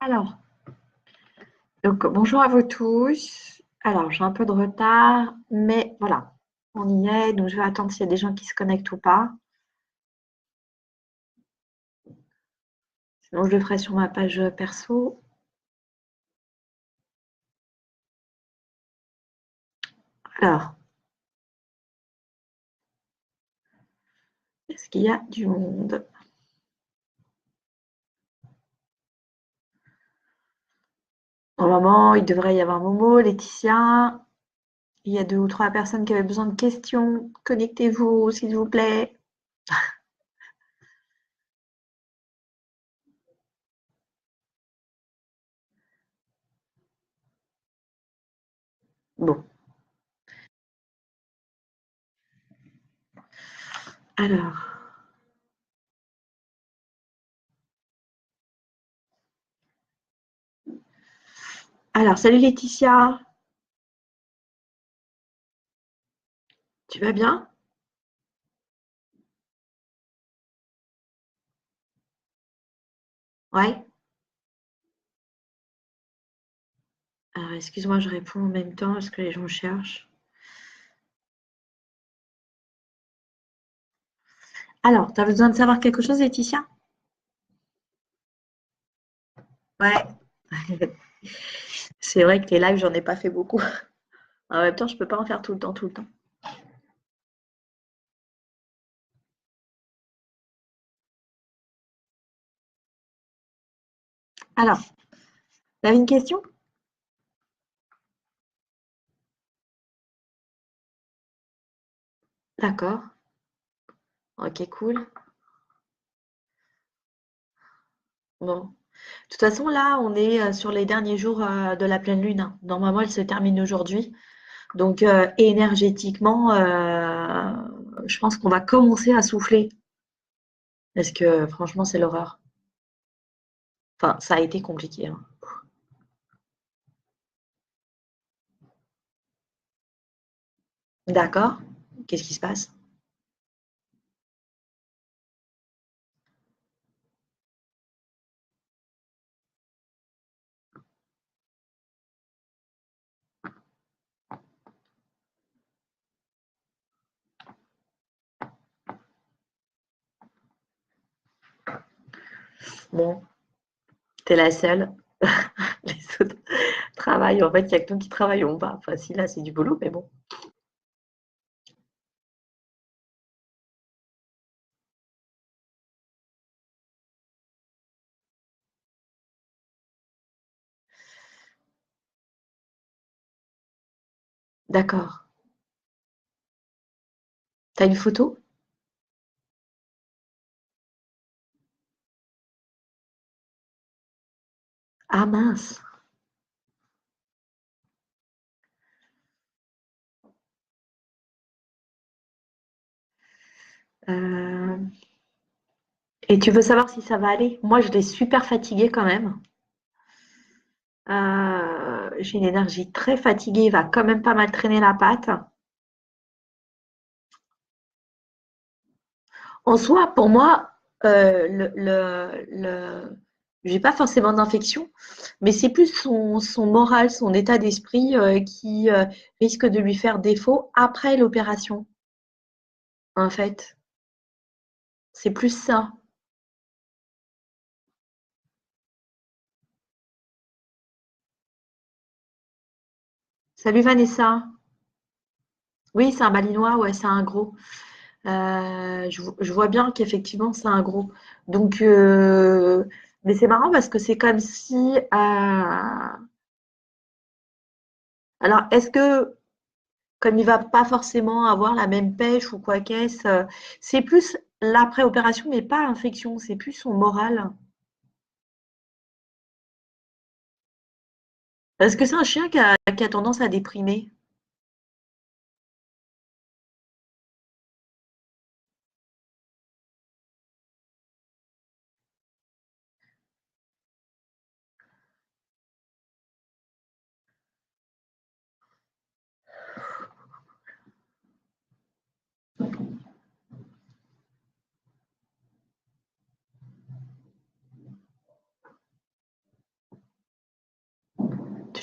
Alors, donc bonjour à vous tous. Alors, j'ai un peu de retard, mais voilà, on y est. Donc, je vais attendre s'il y a des gens qui se connectent ou pas. Sinon, je le ferai sur ma page perso. Alors, est-ce qu'il y a du monde? Normalement, il devrait y avoir Momo, Laetitia. Il y a 2 ou 3 personnes qui avaient besoin de questions. Connectez-vous, s'il vous plaît. Bon, alors. Alors, salut Laetitia. Tu vas bien? Ouais. Alors, excuse-moi, je réponds en même temps parce que les gens cherchent. Alors, tu as besoin de savoir quelque chose, Laetitia? Ouais. C'est vrai que les lives, j'en ai pas fait beaucoup. En même temps, je peux pas en faire tout le temps, tout le temps. Alors, tu avais une question? D'accord. Ok, cool. Bon. De toute façon, là, on est sur les derniers jours de la pleine lune, hein. Normalement, elle se termine aujourd'hui. Donc, énergétiquement, je pense qu'on va commencer à souffler. Parce que franchement, c'est l'horreur. Enfin, ça a été compliqué, hein. D'accord. Qu'est-ce qui se passe? Bon, t'es la seule. Les autres travaillent. En fait, il n'y a que nous qui travaillons pas. Enfin, si, là, c'est du boulot, mais bon. D'accord. T'as une photo? Ah mince. Euh, Et tu veux savoir si ça va aller? Moi, je l'ai super fatiguée quand même. J'ai une énergie très fatiguée, il va quand même pas mal traîner la patte. En soi, pour moi, j'ai pas forcément d'infection, mais c'est plus son moral, son état d'esprit qui risque de lui faire défaut après l'opération, en fait. C'est plus ça. Salut Vanessa. Oui, c'est un malinois, ouais, c'est un gros. Je vois bien qu'effectivement, c'est un gros. Donc, mais c'est marrant parce que c'est comme si. Alors, est-ce que, comme il va pas forcément avoir la même pêche ou quoi qu'est-ce, c'est plus l'après-opération, mais pas l'infection, c'est plus son moral. Est-ce que c'est un chien qui a tendance à déprimer?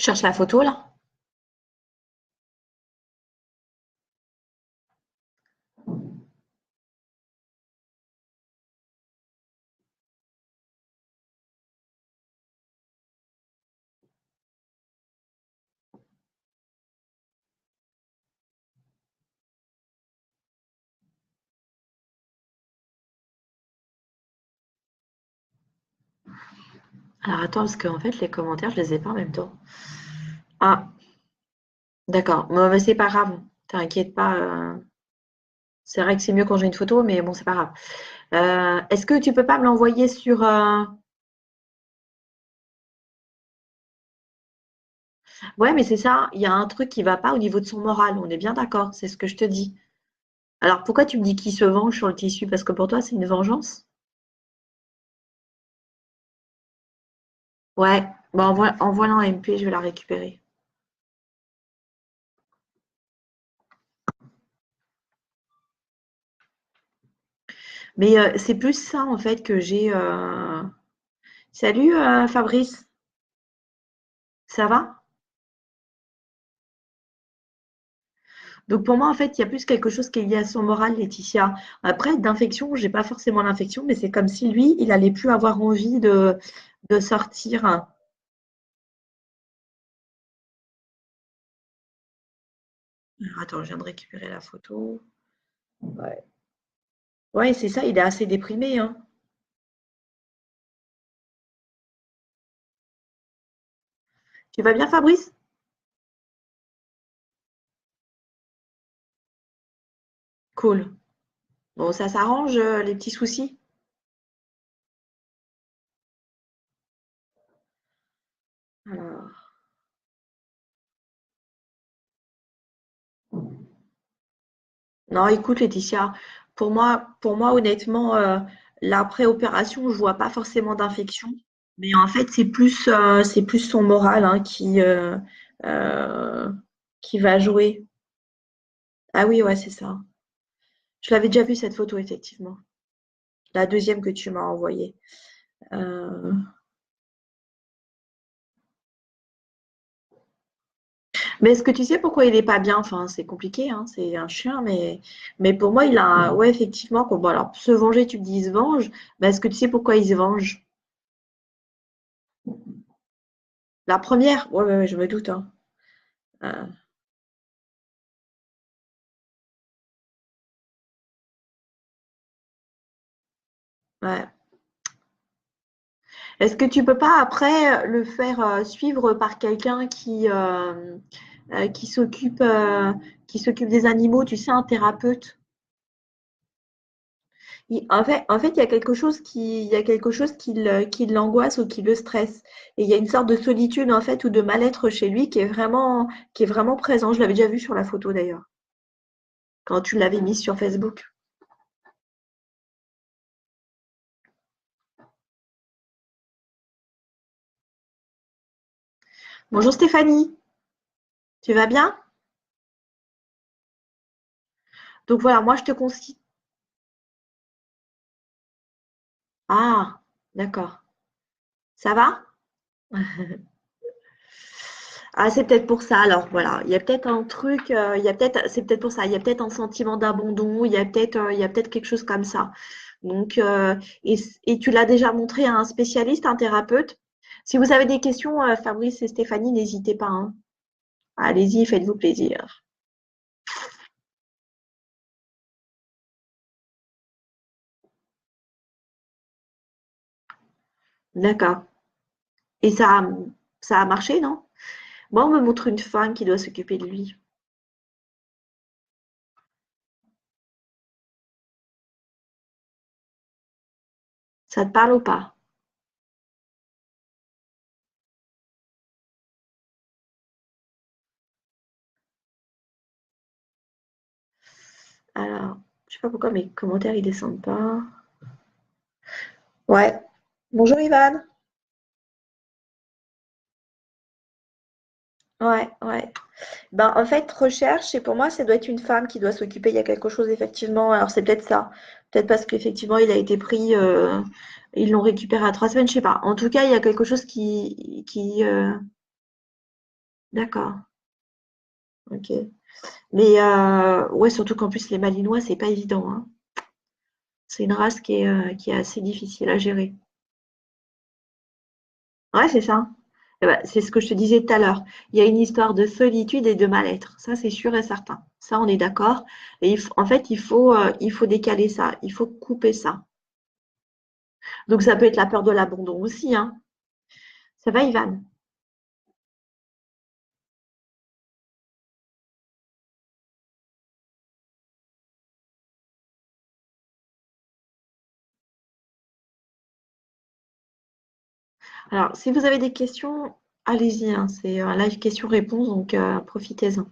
Tu cherches la photo là? Alors attends, parce qu'en fait, les commentaires, je les ai pas en même temps. Ah, d'accord. Bon, mais c'est pas grave. T'inquiète pas. C'est vrai que c'est mieux quand j'ai une photo, mais bon, c'est pas grave. Est-ce que tu peux pas me l'envoyer sur... Ouais, mais c'est ça. Il y a un truc qui va pas au niveau de son moral. On est bien d'accord. C'est ce que je te dis. Alors pourquoi tu me dis qu'il se venge sur le tissu? Parce que pour toi, c'est une vengeance? Ouais. Bon, envoie-la en MP, je vais la récupérer. Mais c'est plus ça, en fait, que j'ai... Salut, Fabrice. Ça va? Donc pour moi, en fait, il y a plus quelque chose qui est lié à son moral, Laetitia. Après, d'infection, j'ai pas forcément l'infection, mais c'est comme si lui, il allait plus avoir envie de sortir. Alors, attends, je viens de récupérer la photo. Ouais. Ouais, c'est ça, il est assez déprimé, hein. Tu vas bien, Fabrice? Cool. Bon, ça s'arrange, les petits soucis? Alors, non, écoute, Laetitia, pour moi, honnêtement, l'après-opération, je vois pas forcément d'infection. Mais en fait, c'est plus son moral hein, euh, qui va jouer. Ah oui, ouais, c'est ça. Je l'avais déjà vu cette photo, effectivement. La deuxième que tu m'as envoyée. Euh, Mais est-ce que tu sais pourquoi il est pas bien? Enfin, c'est compliqué, hein, c'est un chien, mais pour moi, il a, ouais, effectivement, bon, alors, se venger, tu me dis, il se venge, mais est-ce que tu sais pourquoi il se venge? La première, ouais, ouais, ouais, je me doute, hein. Euh, ouais. Est-ce que tu peux pas après le faire suivre par quelqu'un qui s'occupe qui s'occupe des animaux, tu sais, un thérapeute? En fait, il y a quelque chose qui l'angoisse ou qui le stresse. Et il y a une sorte de solitude en fait ou de mal-être chez lui qui est vraiment présent. Je l'avais déjà vu sur la photo d'ailleurs, quand tu l'avais mise sur Facebook. Bonjour Stéphanie, tu vas bien? Donc voilà, moi je te conseille. Ah, d'accord. Ça va? Ah, c'est peut-être pour ça. Alors voilà, il y a peut-être un truc, c'est peut-être pour ça. Il y a peut-être un sentiment d'abandon, il y a peut-être quelque chose comme ça. Donc, et tu l'as déjà montré à un spécialiste, un thérapeute. Si vous avez des questions, Fabrice et Stéphanie, n'hésitez pas, hein. Allez-y, faites-vous plaisir. D'accord. Et ça a marché, non? Moi, on me montre une femme qui doit s'occuper de lui. Ça te parle ou pas? Alors, je sais pas pourquoi mes commentaires ils descendent pas. Ouais. Bonjour Ivan. Ouais, ouais. Ben, en fait, recherche, et pour moi, ça doit être une femme qui doit s'occuper. Il y a quelque chose, effectivement. Alors, c'est peut-être ça. Peut-être parce qu'effectivement, il a été pris, ils l'ont récupéré à 3 semaines, je sais pas. En tout cas, il y a quelque chose qui D'accord. Ok. Mais ouais, surtout qu'en plus les Malinois, c'est pas évident, hein. C'est une race qui est assez difficile à gérer. Ouais, c'est ça. Eh ben, c'est ce que je te disais tout à l'heure. Il y a une histoire de solitude et de mal-être. Ça, c'est sûr et certain. Ça, on est d'accord. Et en fait, il faut décaler ça. Il faut couper ça. Donc, ça peut être la peur de l'abandon aussi, hein. Ça va, Ivan? Alors, si vous avez des questions, allez-y, hein. C'est un live question-réponse, donc profitez-en.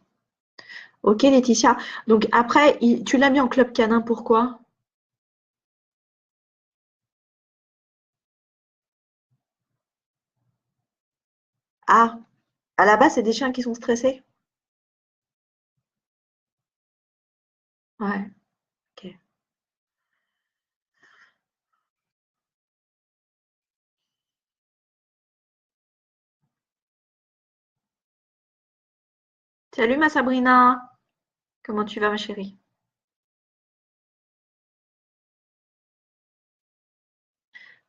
Ok, Laetitia. Donc, après, tu l'as mis en club canin, pourquoi? Ah, à la base, c'est des chiens qui sont stressés? Ouais, ok. Salut, ma Sabrina. Comment tu vas, ma chérie?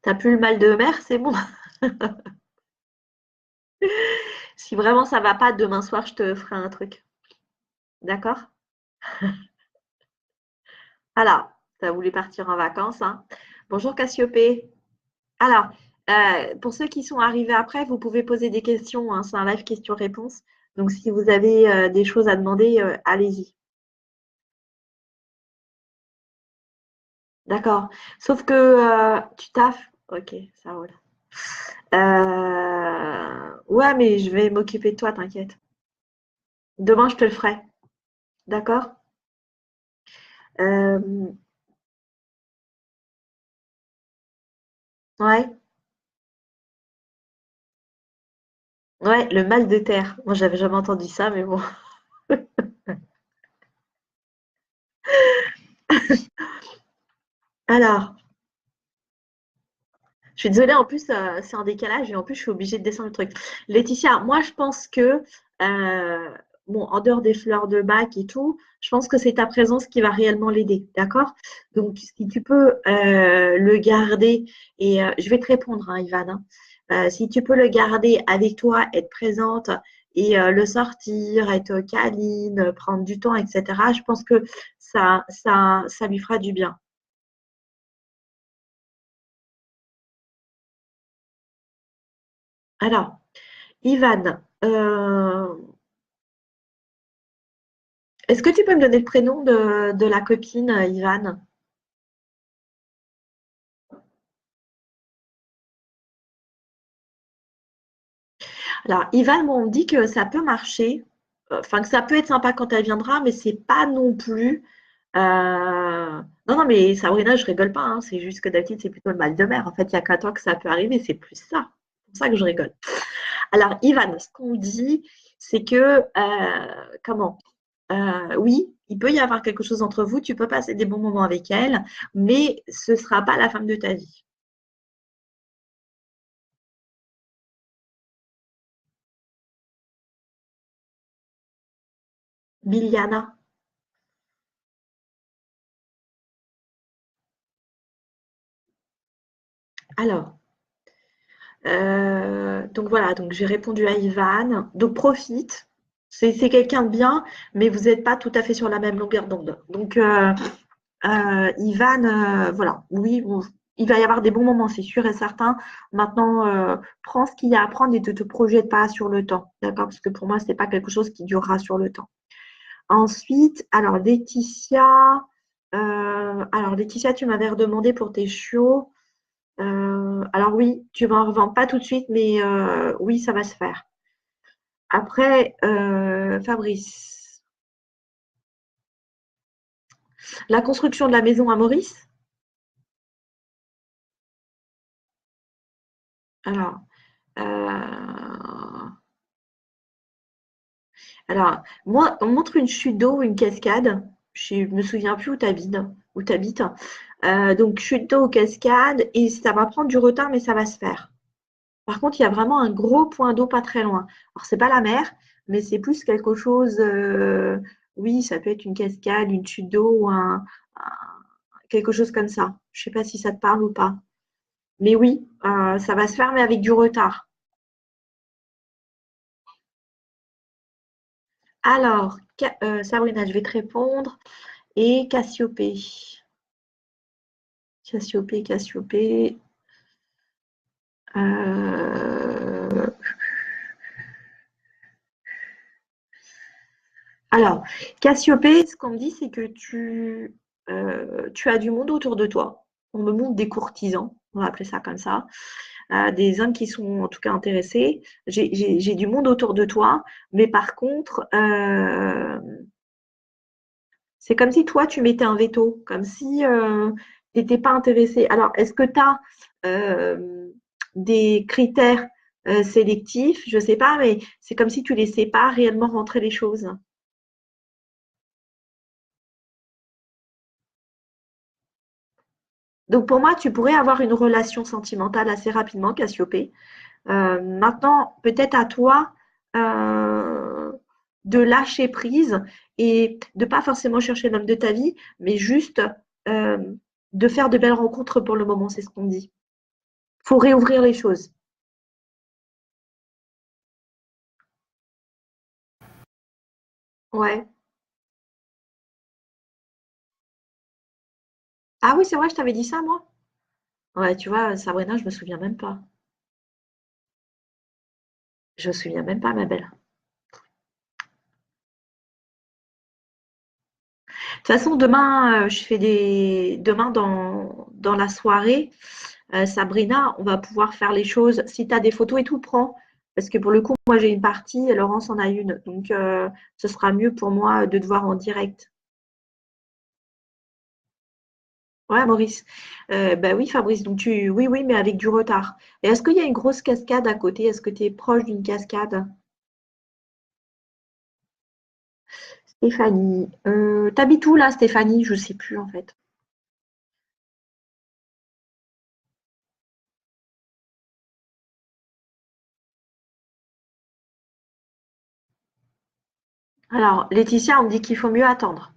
T'as plus le mal de mer, c'est bon. Si vraiment ça va pas, demain soir, je te ferai un truc. D'accord? Alors, t'as voulu partir en vacances, hein? Bonjour Cassiopée. Alors, pour ceux qui sont arrivés après, vous pouvez poser des questions, hein, c'est un live questions-réponses. Donc, si vous avez des choses à demander, allez-y. D'accord. Sauf que tu taffes. Ok, ça roule. Ouais, mais je vais m'occuper de toi, t'inquiète. Demain, je te le ferai. D'accord? Euh, ouais. Ouais, le mal de terre. Moi, j'avais jamais entendu ça, mais bon. Alors, je suis désolée, en plus, c'est en décalage et en plus, je suis obligée de descendre le truc. Laetitia, moi, je pense que, bon, en dehors des fleurs de bac et tout, je pense que c'est ta présence qui va réellement l'aider, d'accord? Donc, si tu peux le garder, et je vais te répondre, hein, Ivan, hein. Si tu peux le garder avec toi, être présente et le sortir, être câline, prendre du temps, etc., je pense que ça lui fera du bien. Alors, Ivan, est-ce que tu peux me donner le prénom de la copine, Ivan? Alors, Ivan, bon, on me dit que ça peut marcher, enfin que ça peut être sympa quand elle viendra, mais c'est pas non plus. Non, non, mais Sabrina, je rigole pas, hein, c'est juste que d'habitude, c'est plutôt le mal de mer. En fait, il y a qu'à toi que ça peut arriver, c'est plus ça. C'est pour ça que je rigole. Alors, Ivan, ce qu'on dit, c'est que, comment? Oui, il peut y avoir quelque chose entre vous, tu peux passer des bons moments avec elle, mais ce ne sera pas la femme de ta vie. Biliana. Alors, donc voilà, donc j'ai répondu à Ivan. Donc profite. C'est quelqu'un de bien, mais vous n'êtes pas tout à fait sur la même longueur d'onde. Donc Ivan, voilà, oui, bon, il va y avoir des bons moments, c'est sûr et certain. Maintenant, prends ce qu'il y a à prendre et ne te projette pas sur le temps, d'accord? Parce que pour moi, c'est pas quelque chose qui durera sur le temps. Ensuite, alors Laetitia, tu m'avais redemandé pour tes chiots. Alors oui, tu vas en revendre pas tout de suite, mais oui, ça va se faire. Après, Fabrice, la construction de la maison à Maurice. Alors, euh, moi, on montre une chute d'eau ou une cascade. Je ne me souviens plus où tu habites. Où t'habites. Donc, chute d'eau ou cascade, et ça va prendre du retard, mais ça va se faire. Par contre, il y a vraiment un gros point d'eau pas très loin. Alors, c'est pas la mer, mais c'est plus quelque chose, oui, ça peut être une cascade, une chute d'eau ou quelque chose comme ça. Je sais pas si ça te parle ou pas. Mais oui, ça va se faire, mais avec du retard. Alors, Sabrina, je vais te répondre. Et Cassiopée. Cassiopée, Cassiopée. Euh, Alors, Cassiopée, ce qu'on me dit, c'est que tu as du monde autour de toi. On me montre des courtisans, on va appeler ça comme ça, des hommes qui sont en tout cas intéressés. J'ai du monde autour de toi, mais par contre, c'est comme si toi, tu mettais un veto, comme si tu n'étais pas intéressé. Alors, est-ce que tu as des critères sélectifs? Je ne sais pas, mais c'est comme si tu ne laissais pas réellement rentrer les choses. Donc pour moi, tu pourrais avoir une relation sentimentale assez rapidement, Cassiopée. Maintenant, peut-être à toi de lâcher prise et de pas forcément chercher l'homme de ta vie, mais juste euh, de faire de belles rencontres pour le moment, c'est ce qu'on dit. Faut réouvrir les choses. Ouais. Ah oui, c'est vrai, je t'avais dit ça, moi. Ouais, tu vois, Sabrina, je me souviens même pas. Je me souviens même pas, ma belle. De toute façon, demain, je fais demain dans la soirée, Sabrina, on va pouvoir faire les choses. Si tu as des photos et tout, prends. Parce que pour le coup, moi j'ai une partie et Laurence en a une. Donc ce sera mieux pour moi de te voir en direct. Ouais, Maurice. Bah oui, Fabrice. Donc oui, oui, mais avec du retard. Et est-ce qu'il y a une grosse cascade à côté? Est-ce que tu es proche d'une cascade? Stéphanie. T'habites où là, Stéphanie? Je sais plus en fait. Alors, Laetitia, on me dit qu'il faut mieux attendre.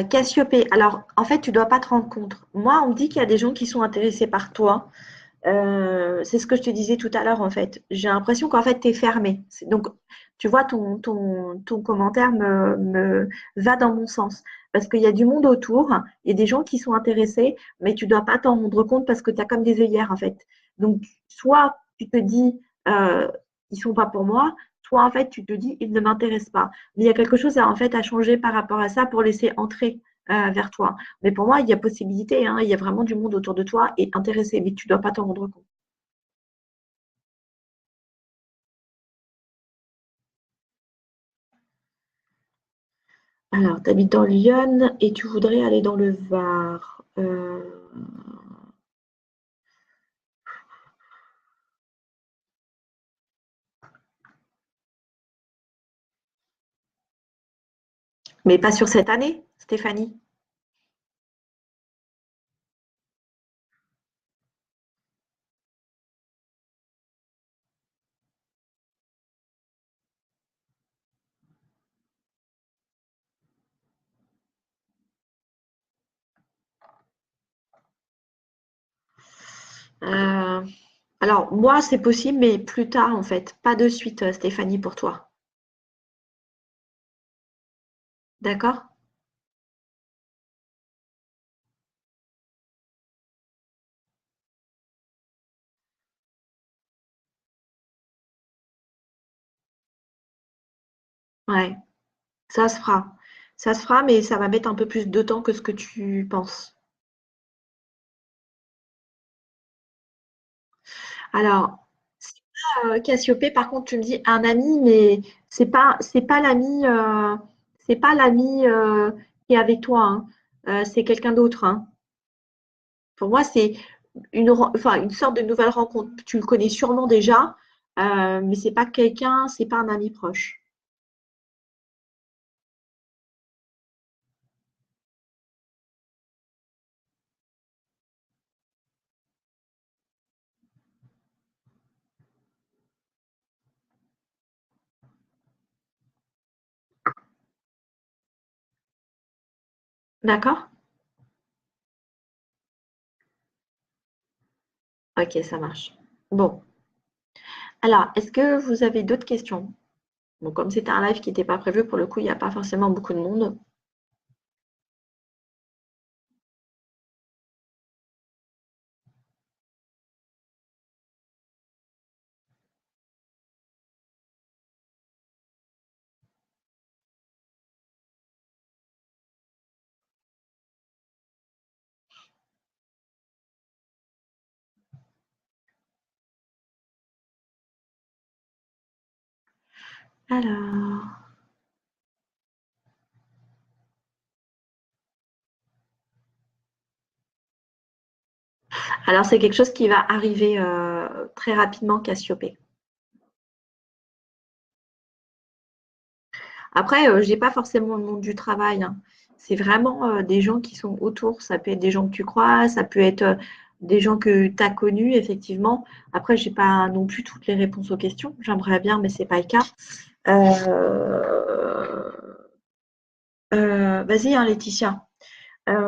Cassiopée. Alors, en fait, tu dois pas te rendre compte. Moi, on me dit qu'il y a des gens qui sont intéressés par toi. C'est ce que je te disais tout à l'heure, en fait. J'ai l'impression qu'en fait, tu es fermé. Donc, tu vois, ton commentaire me va dans mon sens. Parce qu'il y a du monde autour, il y a des gens qui sont intéressés, mais tu ne dois pas t'en rendre compte parce que tu as comme des œillères, en fait. Donc, soit tu te dis, ils ne sont pas pour moi, soit en fait, tu te dis, ils ne m'intéressent pas. Mais il y a quelque chose en fait, à changer par rapport à ça pour laisser entrer vers toi. Mais pour moi, il y a possibilité, hein, il y a vraiment du monde autour de toi et intéressé, mais tu ne dois pas t'en rendre compte. Alors, tu habites dans Lyon et tu voudrais aller dans le Var. Mais pas sur cette année, Stéphanie. Euh, alors, moi, c'est possible, mais plus tard, en fait. Pas de suite, Stéphanie, pour toi. D'accord? Ouais, ça se fera. Ça se fera, mais ça va mettre un peu plus de temps que ce que tu penses. Alors, Cassiopée, par contre, tu me dis un ami, mais c'est pas l'ami, c'est pas l'ami qui est avec toi, hein. C'est quelqu'un d'autre, hein. Pour moi, c'est enfin, une sorte de nouvelle rencontre. Tu le connais sûrement déjà, mais c'est pas quelqu'un, c'est pas un ami proche. D'accord? Ok, ça marche. Bon. Alors, est-ce que vous avez d'autres questions? Bon, comme c'était un live qui n'était pas prévu, pour le coup, il n'y a pas forcément beaucoup de monde. Alors, c'est quelque chose qui va arriver très rapidement, Cassiopée. Après, j'ai pas forcément le monde du travail, hein. C'est vraiment, des gens qui sont autour. Ça peut être des gens que tu croises, ça peut être, des gens que tu as connus effectivement. Après, j'ai pas non plus toutes les réponses aux questions. J'aimerais bien, mais c'est pas le cas. Heu Vas-y, hein, Laetitia.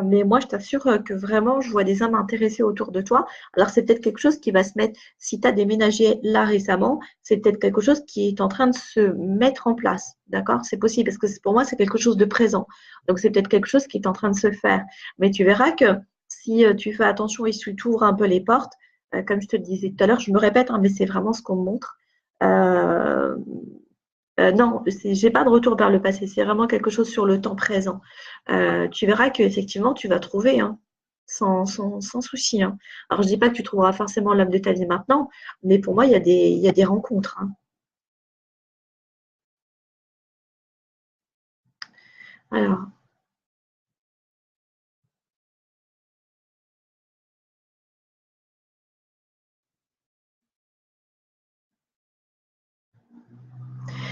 Mais moi, je t'assure que vraiment, je vois des âmes intéressées autour de toi. Alors, c'est peut-être quelque chose qui va se mettre, si tu as déménagé là récemment, c'est peut-être quelque chose qui est en train de se mettre en place. D'accord? C'est possible parce que pour moi, c'est quelque chose de présent. Donc, c'est peut-être quelque chose qui est en train de se faire. Mais tu verras que si tu fais attention et si tu ouvres un peu les portes, comme je te le disais tout à l'heure, je me répète, hein, mais c'est vraiment ce qu'on me montre. Euh, non, j'ai pas de retour vers le passé, c'est vraiment quelque chose sur le temps présent. Tu verras qu'effectivement, tu vas trouver, hein, sans souci, hein. Alors, je dis pas que tu trouveras forcément l'homme de ta vie maintenant, mais pour moi, il y a des rencontres, hein. Alors,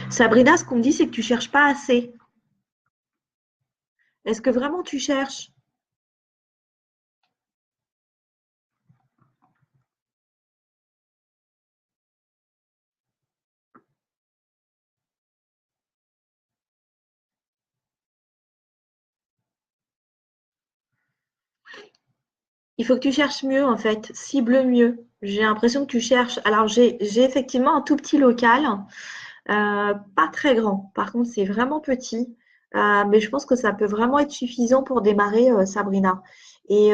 Sabrina, ce qu'on me dit, c'est que tu cherches pas assez. Est-ce que vraiment tu cherches? Il faut que tu cherches mieux, en fait, cible mieux. J'ai l'impression que tu cherches. Alors, j'ai effectivement un tout petit local. Pas très grand. Par contre, c'est vraiment petit. Mais je pense que ça peut vraiment être suffisant pour démarrer, Sabrina. Et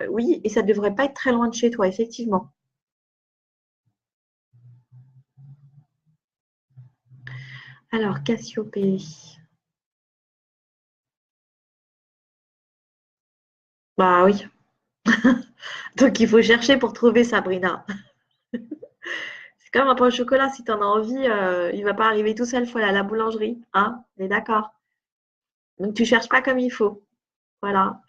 oui, et ça ne devrait pas être très loin de chez toi, effectivement. Alors, Cassiopée. Bah oui. Donc, il faut chercher pour trouver Sabrina. C'est comme un pain au chocolat. Si tu en as envie, il va pas arriver tout seul. Il faut aller à la boulangerie. Hein? On est d'accord. Donc, tu cherches pas comme il faut. Voilà.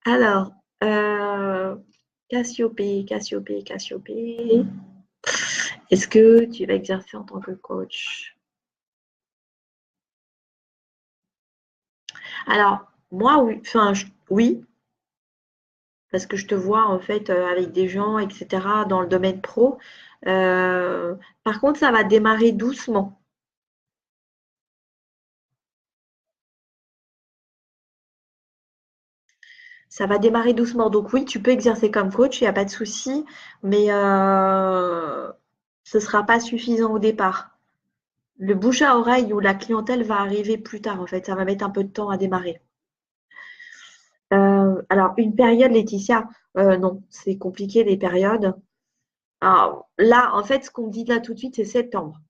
Alors, Cassiopée, Cassiopée, Cassiopée. Est-ce que tu vas exercer en tant que coach? Alors, moi, oui, enfin, oui, parce que je te vois en fait avec des gens, etc., dans le domaine pro. Euh, Par contre, ça va démarrer doucement. Ça va démarrer doucement. Donc oui, tu peux exercer comme coach, il n'y a pas de souci, mais ce ne sera pas suffisant au départ. Le bouche à oreille ou la clientèle va arriver plus tard, en fait. Ça va mettre un peu de temps à démarrer. Alors, une période, Laetitia, non, c'est compliqué les périodes. Alors, là, en fait, ce qu'on me dit là tout de suite, c'est septembre.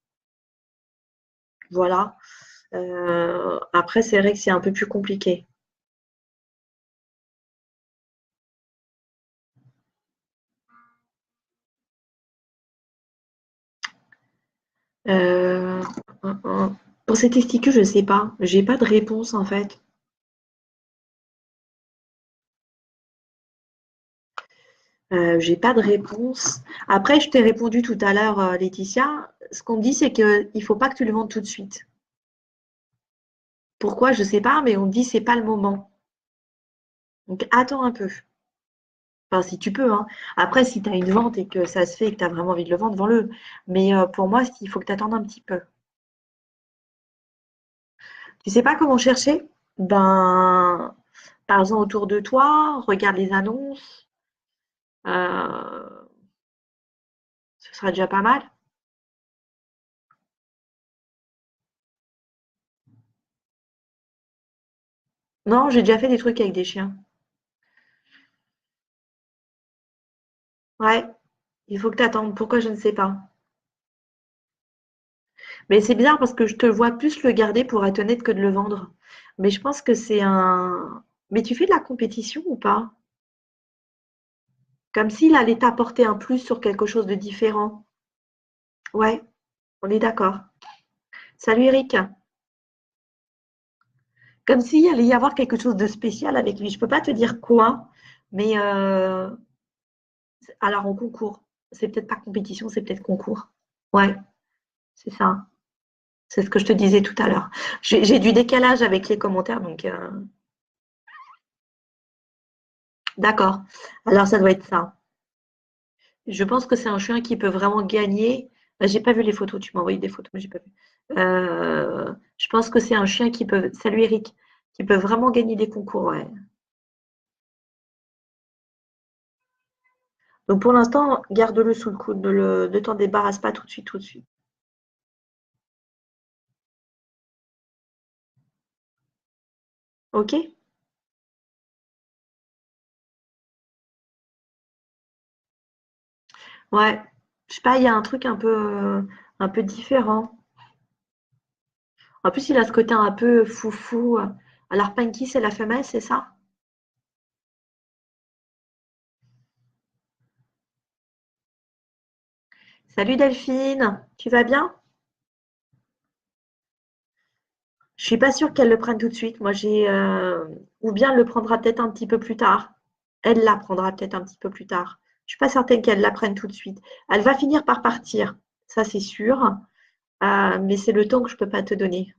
Voilà. Après, c'est vrai que c'est un peu plus compliqué. Euh, pour ces testicules, je ne sais pas. J'ai pas de réponse, en fait. J'ai pas de réponse. Après, je t'ai répondu tout à l'heure, Laetitia. Ce qu'on me dit, c'est qu'il ne faut pas que tu le vendes tout de suite. Pourquoi? Je ne sais pas, mais on me dit c'est pas le moment. Donc, attends un peu. Enfin, si tu peux, hein. Après, si tu as une vente et que ça se fait et que tu as vraiment envie de le vendre, vends-le. Mais pour moi, il faut que tu attendes un petit peu. Tu sais pas comment chercher? Ben, parle-en autour de toi, regarde les annonces, ce sera déjà pas mal. Non, j'ai déjà fait des trucs avec des chiens. Ouais, il faut que tu attendes. Pourquoi je ne sais pas. Mais c'est bizarre parce que je te vois plus le garder pour être honnête que de le vendre. Mais je pense que c'est un. Mais tu fais de la compétition ou pas? Comme s'il allait t'apporter un plus sur quelque chose de différent. Ouais, on est d'accord. Salut Eric. Comme s'il allait y avoir quelque chose de spécial avec lui. Je peux pas te dire quoi, mais alors en concours. C'est peut-être pas compétition, c'est peut-être concours. Ouais, c'est ça. C'est ce que je te disais tout à l'heure. J'ai du décalage avec les commentaires, donc d'accord. Alors ça doit être ça. Je pense que c'est un chien qui peut vraiment gagner. J'ai pas vu les photos, tu m'as envoyé des photos, mais j'ai pas vu. Je pense que c'est un chien qui peut. Salut Eric, qui peut vraiment gagner des concours, ouais. Donc pour l'instant, garde-le sous le coude, ne t'en débarrasse pas tout de suite, tout de suite. Ok? Ouais. Je sais pas, il y a un truc un peu différent. En plus, il a ce côté un peu foufou. Alors Panky, c'est la femelle, c'est ça? Salut Delphine, tu vas bien? Je suis pas sûre qu'elle le prenne tout de suite. Moi, ou bien elle le prendra peut-être un petit peu plus tard. Elle la prendra peut-être un petit peu plus tard. Je suis pas certaine qu'elle la prenne tout de suite. Elle va finir par partir, ça c'est sûr. Mais c'est le temps que je peux pas te donner.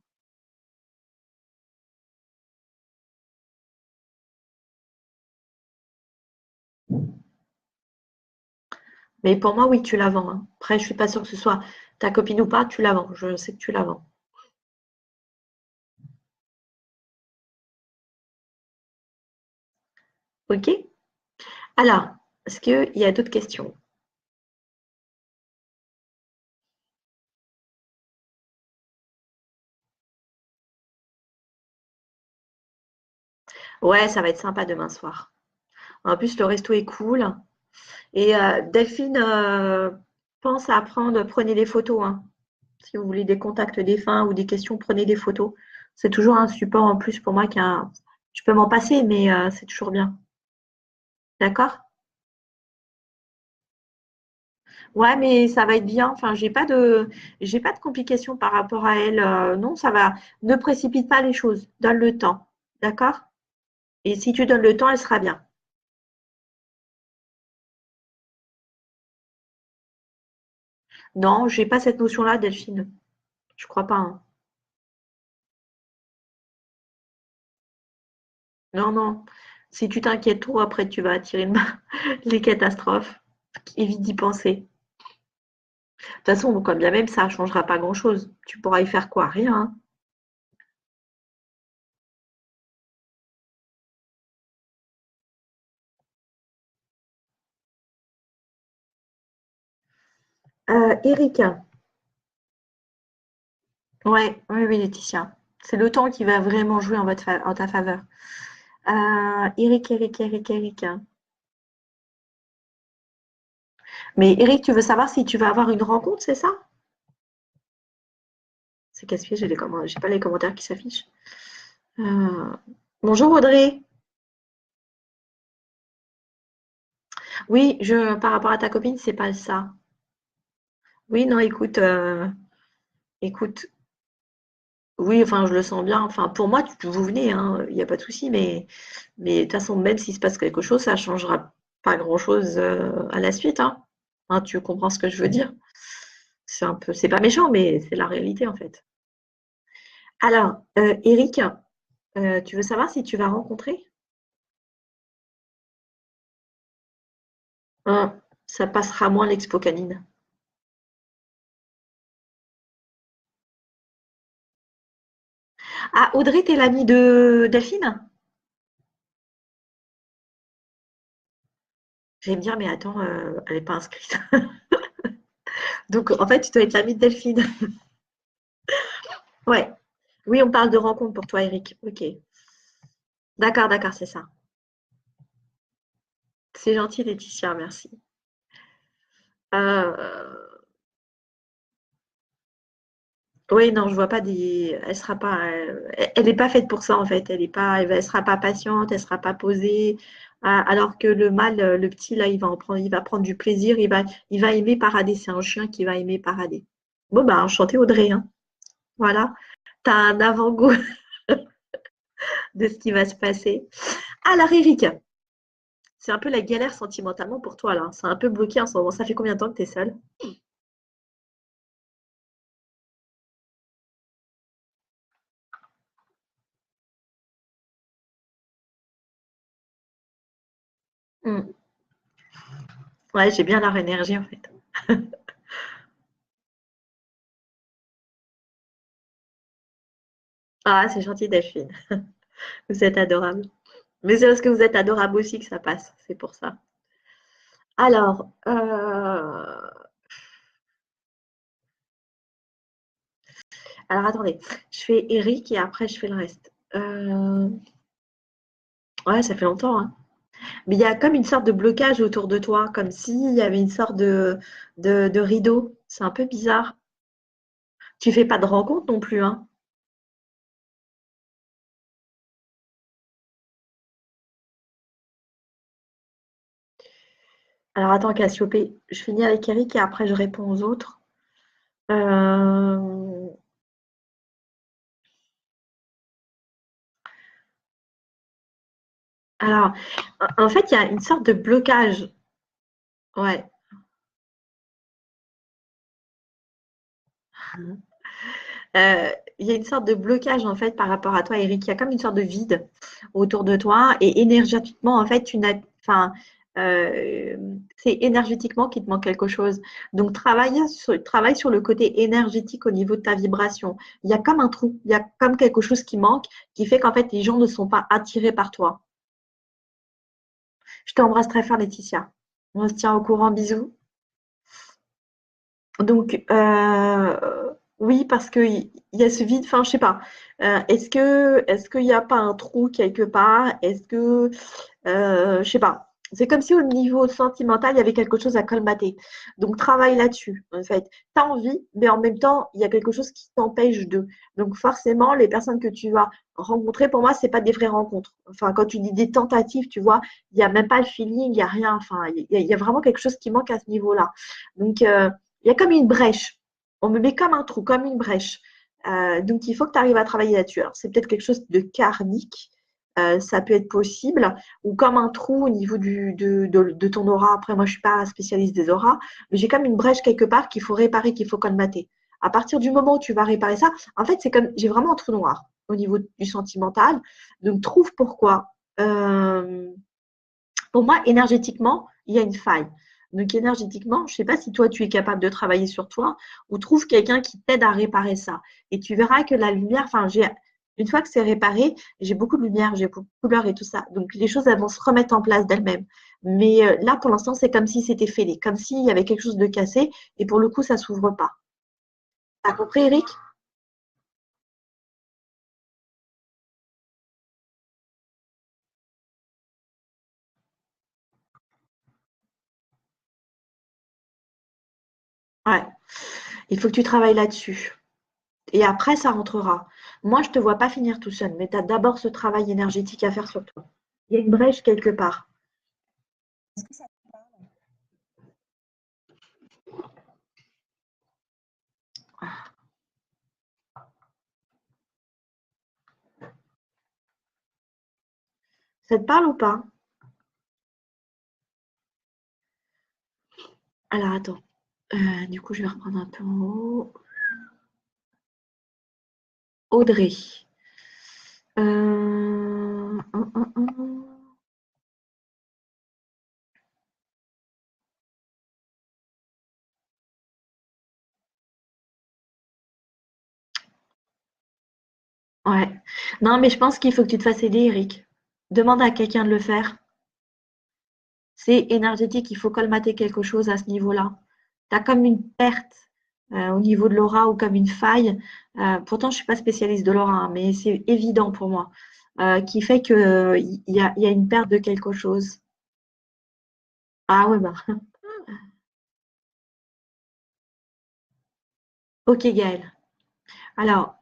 Mais pour moi, oui, tu la vends, hein. Après, je suis pas sûre que ce soit ta copine ou pas, tu la vends. Je sais que tu la vends. Ok? Alors, est-ce qu'il y a d'autres questions? Ouais, ça va être sympa demain soir. En plus, le resto est cool. Et Delphine, pense à prendre, prenez des photos, hein. Si vous voulez des contacts défunts ou des questions, prenez des photos. C'est toujours un support en plus pour moi je peux m'en passer, mais c'est toujours bien. D'accord? Ouais, mais ça va être bien. Enfin, j'ai pas de complications par rapport à elle. Non, ça va. Ne précipite pas les choses. Donne le temps. D'accord? Et si tu donnes le temps, elle sera bien. Non, j'ai pas cette notion-là, Delphine. Je crois pas, hein. Non, non. Si tu t'inquiètes trop, après tu vas attirer les catastrophes. Évite d'y penser. De toute façon, comme bien même, ça ne changera pas grand-chose. Tu pourras y faire quoi? Rien, hein. Erika. Ouais, oui, oui, Laetitia. C'est le temps qui va vraiment jouer en ta faveur. Eric. Mais Eric, tu veux savoir si tu vas avoir une rencontre, c'est ça? C'est casse-pied, j'ai pas les commentaires qui s'affichent. Euh, Bonjour Audrey. Oui, par rapport à ta copine, c'est pas ça. Oui, non, écoute, oui, enfin, je le sens bien. Enfin, pour moi, vous venez, hein, il n'y a pas de souci, mais de toute façon, même s'il se passe quelque chose, ça ne changera pas grand-chose à la suite, hein. Hein, tu comprends ce que je veux dire? C'est pas méchant, mais c'est la réalité en fait. Alors, Eric, tu veux savoir si tu vas rencontrer? Ça passera moins l'expo canine. Ah, Audrey, t'es l'amie de Delphine? Je vais me dire, mais attends, elle n'est pas inscrite. Donc, en fait, tu dois être l'amie de Delphine. Ouais. Oui, on parle de rencontre pour toi, Eric. Ok. D'accord, d'accord, c'est ça. C'est gentil, Laetitia, merci. Euh, oui, non, je vois pas des. Elle sera pas. Elle est pas faite pour ça en fait. Elle est pas. Elle sera pas patiente. Elle sera pas posée. Ah, alors que le mâle, le petit là, il va en prendre. Il va prendre du plaisir. Il va aimer parader. C'est un chien qui va aimer parader. Bon bah, enchanté Audrey, hein. Voilà. T'as un avant-goût de ce qui va se passer. Alors Eric, c'est un peu la galère sentimentalement pour toi là. C'est un peu bloqué en ce moment. Ça fait combien de temps que t'es seule? Hmm. Ouais, j'ai bien leur énergie en fait. Ah, c'est gentil Delphine. Vous êtes adorable. Mais c'est parce que vous êtes adorable aussi que ça passe. C'est pour ça. Alors, alors attendez. Je fais Eric et après je fais le reste. Ouais, ça fait longtemps, hein. Mais il y a comme une sorte de blocage autour de toi, comme s'il y avait une sorte de rideau. C'est un peu bizarre. Tu fais pas de rencontre non plus, hein. Alors attends, Cassiopée, je finis avec Eric et après je réponds aux autres. Euh, alors, en fait, il y a une sorte de blocage. Ouais. Il y a une sorte de blocage en fait par rapport à toi, Eric. Il y a comme une sorte de vide autour de toi et énergétiquement, en fait, enfin, euh, c'est énergétiquement qu'il te manque quelque chose. Donc, travaille sur le côté énergétique au niveau de ta vibration. Il y a comme un trou, il y a comme quelque chose qui manque, qui fait qu'en fait, les gens ne sont pas attirés par toi. Je t'embrasse très fort, Laetitia. On se tient au courant, bisous. Donc, oui, parce qu'il y a ce vide, enfin, je sais pas. Est-ce qu'il n'y a pas un trou quelque part? Je sais pas. C'est comme si au niveau sentimental, il y avait quelque chose à colmater. Donc, travaille là-dessus, en fait. Tu as envie, mais en même temps, il y a quelque chose qui t'empêche de. Donc, forcément, les personnes que tu vas rencontrer, pour moi, c'est pas des vraies rencontres. Enfin, quand tu dis des tentatives, tu vois, il n'y a même pas le feeling, il n'y a rien. Enfin, il y a vraiment quelque chose qui manque à ce niveau-là. Donc, il y a comme une brèche. On me met comme un trou, comme une brèche. Donc, il faut que tu arrives à travailler là-dessus. Alors, c'est peut-être quelque chose de karmique. Ça peut être possible, ou comme un trou au niveau de ton aura. Après, moi, je ne suis pas spécialiste des auras, mais j'ai comme une brèche quelque part qu'il faut réparer, qu'il faut colmater. À partir du moment où tu vas réparer ça, en fait, c'est comme j'ai vraiment un trou noir au niveau du sentimental. Donc, trouve pourquoi. Euh, pour moi, énergétiquement, il y a une faille. Donc, énergétiquement, je ne sais pas si toi, tu es capable de travailler sur toi ou trouve quelqu'un qui t'aide à réparer ça. Et tu verras que la lumière, enfin, une fois que c'est réparé, j'ai beaucoup de lumière, j'ai beaucoup de couleurs et tout ça. Donc, les choses, elles vont se remettre en place d'elles-mêmes. Mais là, pour l'instant, c'est comme si c'était fêlé, comme s'il y avait quelque chose de cassé et pour le coup, ça ne s'ouvre pas. T'as compris, Eric? Ouais. Il faut que tu travailles là-dessus. Et après, ça rentrera. Moi, je ne te vois pas finir tout seul, mais tu as d'abord ce travail énergétique à faire sur toi. Il y a une brèche quelque part. Ça te parle ou pas? Alors, attends. Du coup, je vais reprendre un peu en haut. Audrey. Un. Ouais. Non, mais je pense qu'il faut que tu te fasses aider, Eric. Demande à quelqu'un de le faire. C'est énergétique, il faut colmater quelque chose à ce niveau-là. Tu as comme une perte au niveau de l'aura ou comme une faille. Pourtant, je ne suis pas spécialiste de l'aura, hein, mais c'est évident pour moi, qui fait qu'il y a une perte de quelque chose. Ah ouais, bah. Ok, Gaëlle. Alors,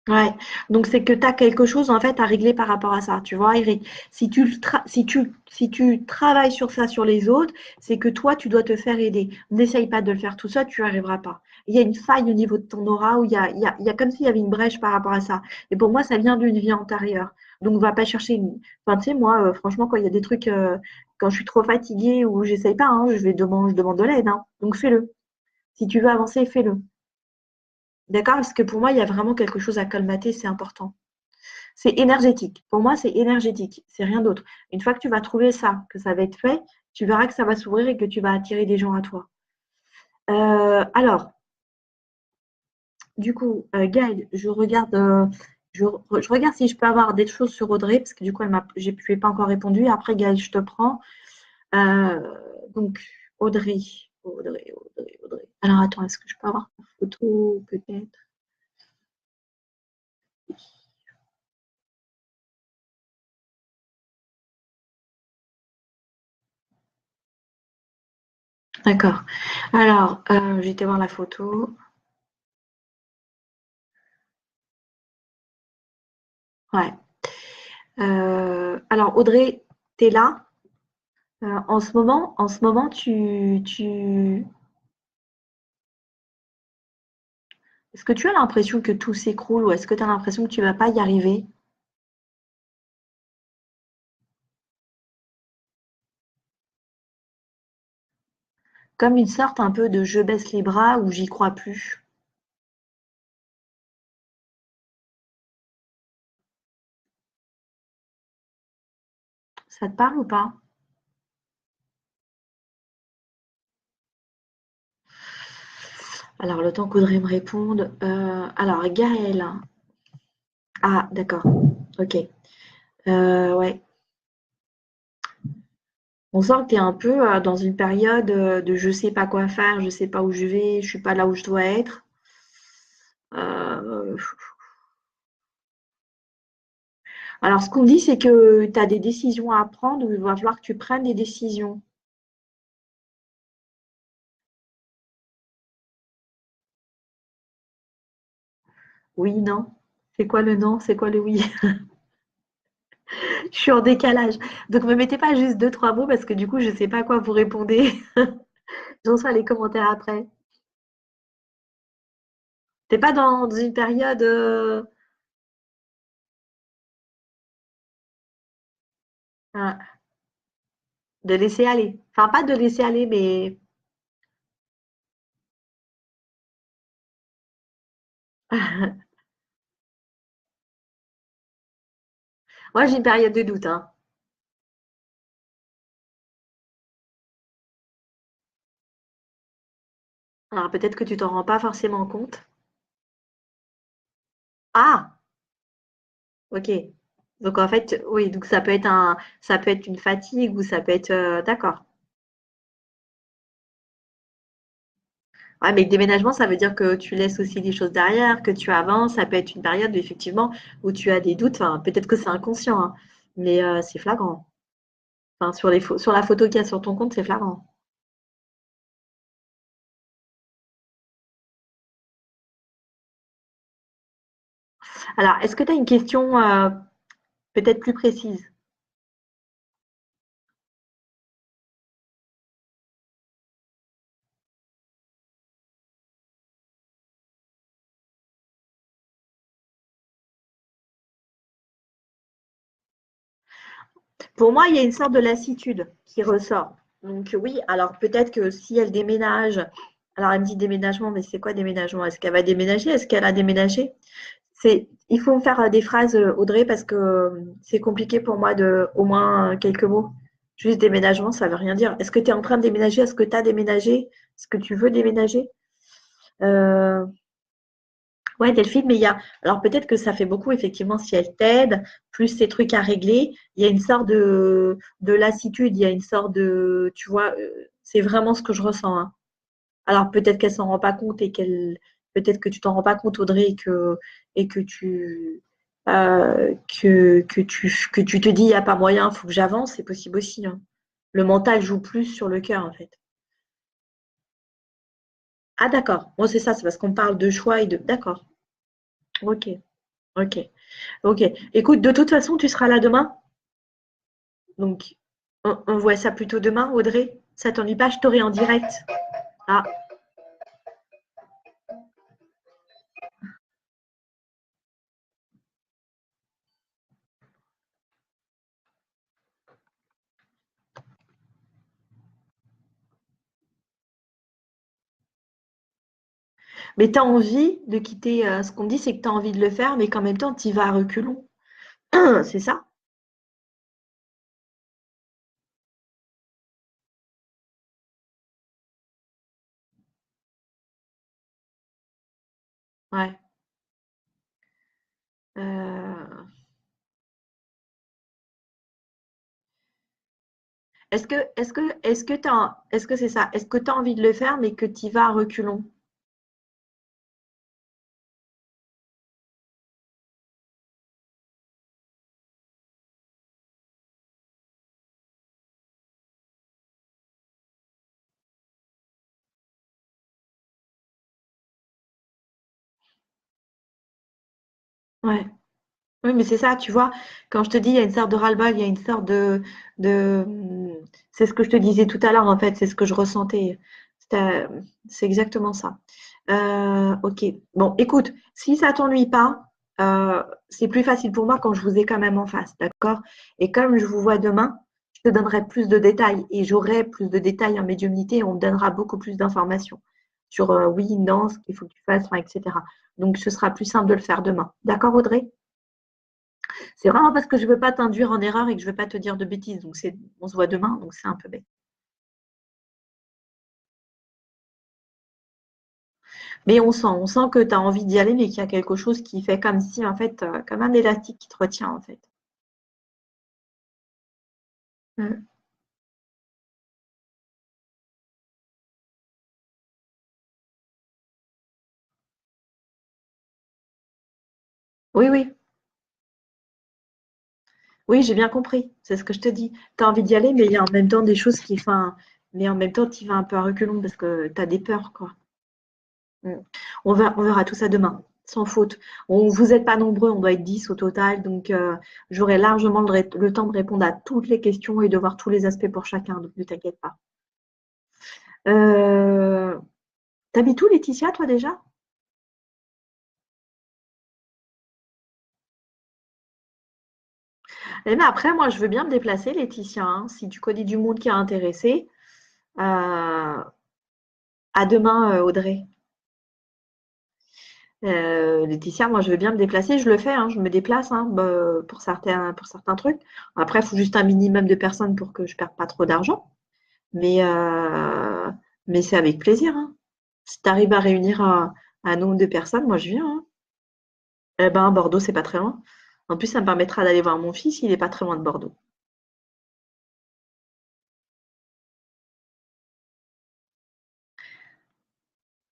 ouais, donc c'est que tu as quelque chose en fait à régler par rapport à ça, tu vois, Eric. Si tu travailles sur ça sur les autres, c'est que toi, tu dois te faire aider. N'essaye pas de le faire tout seul, tu n'y arriveras pas. Il y a une faille au niveau de ton aura où il y a comme s'il y avait une brèche par rapport à ça. Et pour moi, ça vient d'une vie antérieure. Donc, on va pas chercher une. Enfin, tu sais, moi, franchement, quand il y a des trucs, quand je suis trop fatiguée ou j'essaye pas, hein, je demande de l'aide, hein. Donc, fais-le. Si tu veux avancer, fais-le. D'accord? Parce que pour moi, il y a vraiment quelque chose à colmater, c'est important. C'est énergétique. Pour moi, c'est énergétique. C'est rien d'autre. Une fois que tu vas trouver ça, que ça va être fait, tu verras que ça va s'ouvrir et que tu vas attirer des gens à toi. Alors, du coup, Gaëlle, je regarde si je peux avoir des choses sur Audrey, parce que du coup, je lui ai pas encore répondu. Après, Gaëlle, je te prends. Euh, donc, Audrey, Audrey. Alors, attends, est-ce que je peux avoir ta photo, peut-être? D'accord. Alors, je vais te voir la photo. Ouais. Alors, Audrey, tu es là? En ce moment, est-ce que tu as l'impression que tout s'écroule ou est-ce que tu as l'impression que tu vas pas y arriver? Comme une sorte un peu de je baisse les bras ou j'y crois plus. Ça te parle ou pas? Alors, le temps qu'Audrey me réponde. Alors, Gaëlle. Ah, d'accord. Ok. Ouais. On sent que tu es un peu dans une période de je sais pas quoi faire, je sais pas où je vais, je suis pas là où je dois être. Euh, Alors, ce qu'on dit, c'est que tu as des décisions à prendre où il va falloir que tu prennes des décisions. Oui, non. C'est quoi le non? C'est quoi le oui? Je suis en décalage. Donc, me mettez pas juste deux, trois mots parce que du coup, je sais pas à quoi vous répondez. Je reçois les commentaires après. T'es pas dans une période ah, de laisser aller. Enfin, pas de laisser aller, mais moi, j'ai une période de doute, hein. Alors, peut-être que tu t'en rends pas forcément compte. Ah, ok. Donc, en fait, oui, donc ça peut être une fatigue ou ça peut être, d'accord. Ouais, mais le déménagement, ça veut dire que tu laisses aussi des choses derrière, que tu avances. Ça peut être une période, effectivement, où tu as des doutes. Enfin, peut-être que c'est inconscient, hein, mais c'est flagrant. Enfin, sur la photo qu'il y a sur ton compte, c'est flagrant. Alors, est-ce que tu as une question peut-être plus précise? Pour moi, il y a une sorte de lassitude qui ressort. Donc oui, alors peut-être que si elle déménage, alors elle me dit déménagement, mais c'est quoi déménagement? Est-ce qu'elle va déménager? Est-ce qu'elle a déménagé? Il faut me faire des phrases, Audrey, parce que c'est compliqué pour moi de au moins quelques mots. Juste déménagement, ça veut rien dire. Est-ce que tu es en train de déménager? Est-ce que tu as déménagé? Est-ce que tu veux déménager? Euh, ouais, Delphine, mais il y a. Alors peut-être que ça fait beaucoup, effectivement, si elle t'aide, plus ces trucs à régler, il y a une sorte de lassitude, il y a une sorte de. Tu vois, c'est vraiment ce que je ressens, hein. Alors peut-être qu'elle s'en rend pas compte et qu'elle. Peut-être que tu t'en rends pas compte, Audrey, et que tu. Que tu te dis, il n'y a pas moyen, il faut que j'avance, c'est possible aussi, hein. Le mental joue plus sur le cœur, en fait. Ah, d'accord. Moi, c'est ça, c'est parce qu'on parle de choix et de. D'accord. Ok. Ok. Ok. Écoute, de toute façon, tu seras là demain. Donc, on voit ça plutôt demain, Audrey. Ça t'ennuie pas, je t'aurai en direct. Ah, mais tu as envie de quitter. Ce qu'on me dit, c'est que tu as envie de le faire, mais qu'en même temps, tu y vas à reculons. C'est ça? Ouais. Euh, est-ce que c'est ça? Est-ce que tu as envie de le faire, mais que tu y vas à reculons? Ouais. Oui, mais c'est ça, tu vois, quand je te dis, il y a une sorte de ras-le-bol, il y a une sorte de. C'est ce que je te disais tout à l'heure, en fait, c'est ce que je ressentais. C'est c'est exactement ça. Ok. Bon, écoute, si ça t'ennuie pas, c'est plus facile pour moi quand je vous ai quand même en face, d'accord? Et comme je vous vois demain, je te donnerai plus de détails et j'aurai plus de détails en médiumnité et on te donnera beaucoup plus d'informations sur oui, non, ce qu'il faut que tu fasses, enfin, etc. Donc, ce sera plus simple de le faire demain. D'accord, Audrey? C'est vraiment parce que je ne veux pas t'induire en erreur et que je ne veux pas te dire de bêtises. Donc, on se voit demain, donc c'est un peu bête. Mais on sent que tu as envie d'y aller, mais qu'il y a quelque chose qui fait comme si, en fait, comme un élastique qui te retient, en fait. Mm. Oui, oui, oui, j'ai bien compris. C'est ce que je te dis. Tu as envie d'y aller, mais il y a en même temps des choses qui, enfin, mais en même temps, tu y vas un peu à reculons parce que tu as des peurs, quoi. Mm. On verra tout ça demain, sans faute. Vous n'êtes pas nombreux, on doit être 10 au total, donc j'aurai largement le temps de répondre à toutes les questions et de voir tous les aspects pour chacun, donc ne t'inquiète pas. Euh, T'habites où, Laetitia, toi déjà? Eh ben après, moi, je veux bien me déplacer, Laetitia, hein, si tu connais du monde qui est intéressé. Euh, à demain, Audrey. Laetitia, moi, je veux bien me déplacer. Je le fais, hein, je me déplace hein, pour certains trucs. Après, il faut juste un minimum de personnes pour que je ne perde pas trop d'argent. Mais, euh, mais c'est avec plaisir, hein. Si tu arrives à réunir un nombre de personnes, moi, je viens, hein. Eh ben, Bordeaux, c'est pas très loin. En plus, ça me permettra d'aller voir mon fils, il n'est pas très loin de Bordeaux.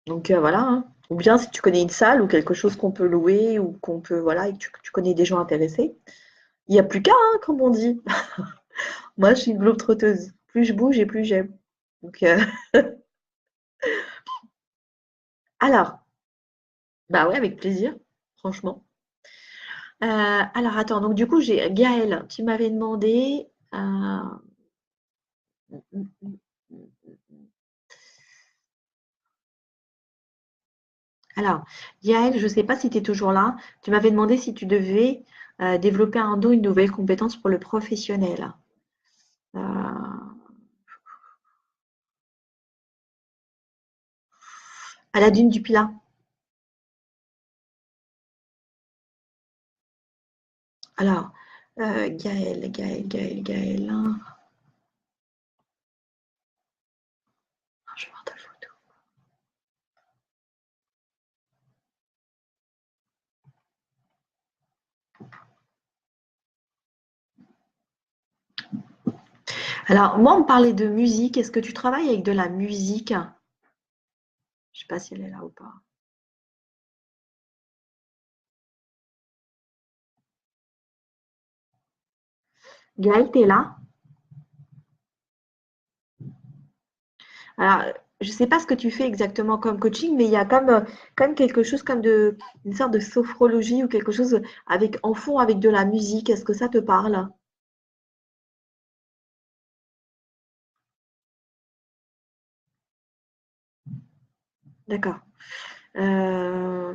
Donc voilà, hein. Ou bien si tu connais une salle ou quelque chose qu'on peut louer ou qu'on peut, voilà, et que tu connais des gens intéressés, il n'y a plus qu'à, hein, comme on dit. Moi, je suis une globe-trotteuse. Plus je bouge et plus j'aime. Donc, alors, bah ouais, avec plaisir, franchement. Alors, attends, donc du coup, j'ai Gaël, tu m'avais demandé. Alors, Gaël, je ne sais pas si tu es toujours là. Tu m'avais demandé si tu devais développer un dos, une nouvelle compétence pour le professionnel. Euh, à la dune du Pilat. Alors, Gaël, Gaël, Gaël, Gaël. Ah, je vais voir ta photo. Alors, moi, on me parlait de musique. Est-ce que tu travailles avec de la musique? Je sais pas si elle est là ou pas. Gaëlle, t'es là? Alors, je sais pas ce que tu fais exactement comme coaching, mais il y a comme quelque chose comme une sorte de sophrologie ou quelque chose avec, en fond avec de la musique. Est-ce que ça te parle? D'accord. Euh,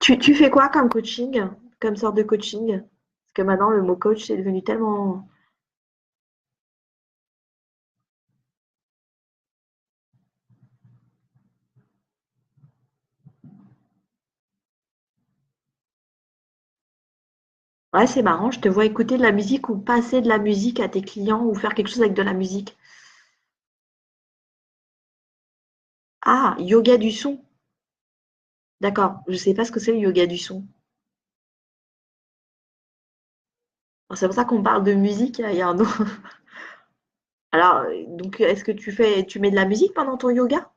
tu fais quoi comme coaching? Comme sorte de coaching? Parce que maintenant, le mot coach est devenu tellement... Ouais, c'est marrant, je te vois écouter de la musique ou passer de la musique à tes clients ou faire quelque chose avec de la musique. Ah, yoga du son. D'accord. Je sais pas ce que c'est le yoga du son. Alors, c'est pour ça qu'on parle de musique, il y a un autre. Alors, donc, est-ce que tu mets de la musique pendant ton yoga?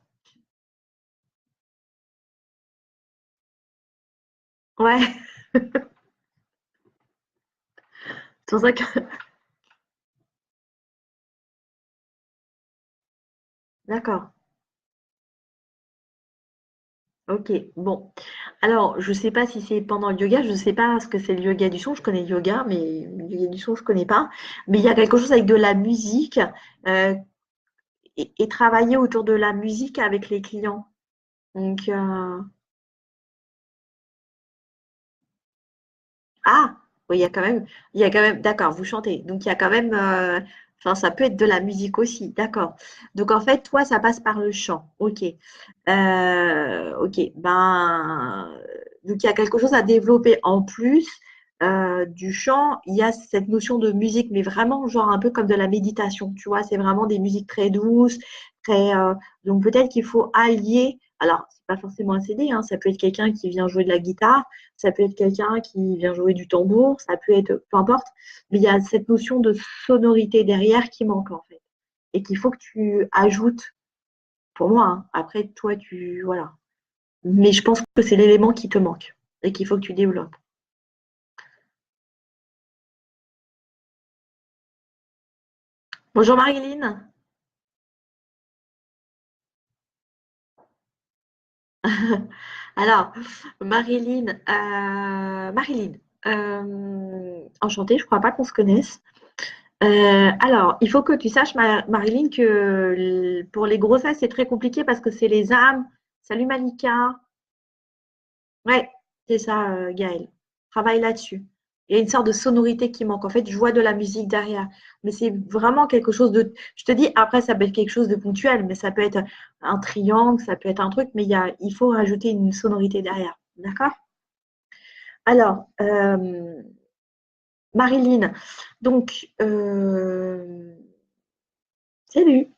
Ouais, c'est pour ça que... D'accord. Ok, bon. Alors, je sais pas si c'est pendant le yoga, je sais pas ce que c'est le yoga du son. Je connais le yoga, mais le yoga du son, je connais pas. Mais il y a quelque chose avec de la musique euh, et travailler autour de la musique avec les clients. Donc, ah! Oui, il y a quand même, d'accord, vous chantez. Donc, il y a quand même, enfin, ça peut être de la musique aussi, d'accord. Donc, en fait, toi, ça passe par le chant. Ok. Ok. Ben, donc, il y a quelque chose à développer en plus du chant. Il y a cette notion de musique, mais vraiment, genre, un peu comme de la méditation. Tu vois, c'est vraiment des musiques très douces, très, donc, peut-être qu'il faut allier. Alors, c'est pas forcément un CD, hein, ça peut être quelqu'un qui vient jouer de la guitare. Ça peut être quelqu'un qui vient jouer du tambour, ça peut être, peu importe, mais il y a cette notion de sonorité derrière qui manque en fait et qu'il faut que tu ajoutes pour moi, hein. Après, toi, voilà. Mais je pense que c'est l'élément qui te manque et qu'il faut que tu développes. Bonjour Marilyn. Alors, Marilyn, enchantée, je ne crois pas qu'on se connaisse. Alors, il faut que tu saches, Marilyn, que pour les grossesses, c'est très compliqué parce que c'est les âmes. Salut Malika. Ouais, c'est ça, Gaëlle. Travaille là-dessus. Il y a une sorte de sonorité qui manque. En fait, je vois de la musique derrière. Mais c'est vraiment quelque chose de... Je te dis, après, ça peut être quelque chose de ponctuel, mais ça peut être un triangle, ça peut être un truc, mais il faut rajouter une sonorité derrière. D'accord? Alors, Marilyn, donc, salut.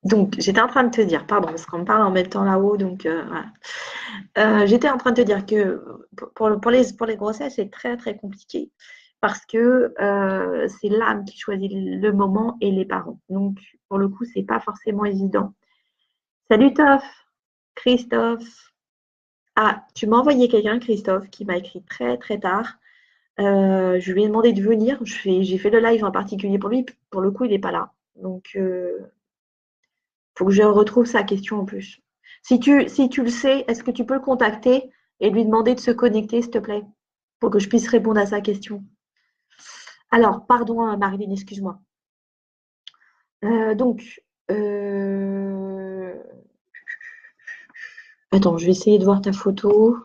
Donc, j'étais en train de te dire, pardon, parce qu'on me parle en même temps là-haut, donc voilà. J'étais en train de te dire que pour les grossesses, c'est très très compliqué parce que c'est l'âme qui choisit le moment et les parents. Donc, pour le coup, c'est pas forcément évident. Salut Toff, Christophe. Ah, tu m'as envoyé quelqu'un, Christophe, qui m'a écrit très très tard. Je lui ai demandé de venir. J'ai fait le live en particulier pour lui. Pour le coup, il n'est pas là. Donc, faut que je retrouve sa question en plus. Si tu le sais, est-ce que tu peux le contacter et lui demander de se connecter, s'il te plaît, pour que je puisse répondre à sa question. Alors, pardon, Marilyn, excuse-moi. Donc, attends, je vais essayer de voir ta photo.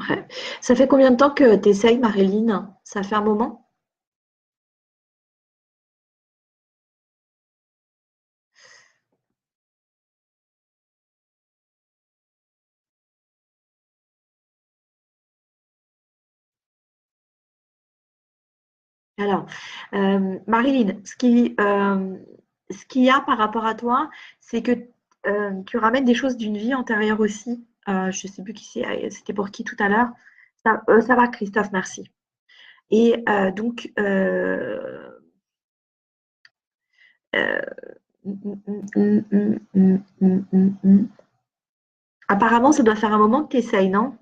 Ouais. Ça fait combien de temps que tu essayes, Marilyn? Ça fait un moment? Alors, Marilyn, ce qu'il y a par rapport à toi, c'est que tu ramènes des choses d'une vie antérieure aussi. Je ne sais plus qui c'est, c'était pour qui tout à l'heure. Ça va, Christophe, merci. Et donc, euh, apparemment, ça doit faire un moment que tu essayes, non?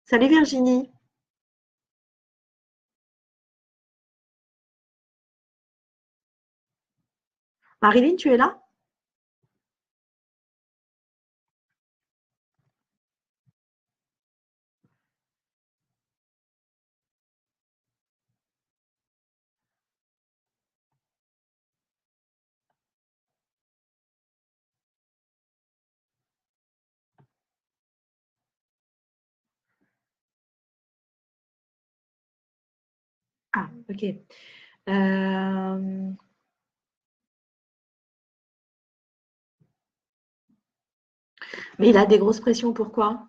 Salut Virginie. Marilyn, tu es là? Ah, ok. Euh, mais il a des grosses pressions, pourquoi?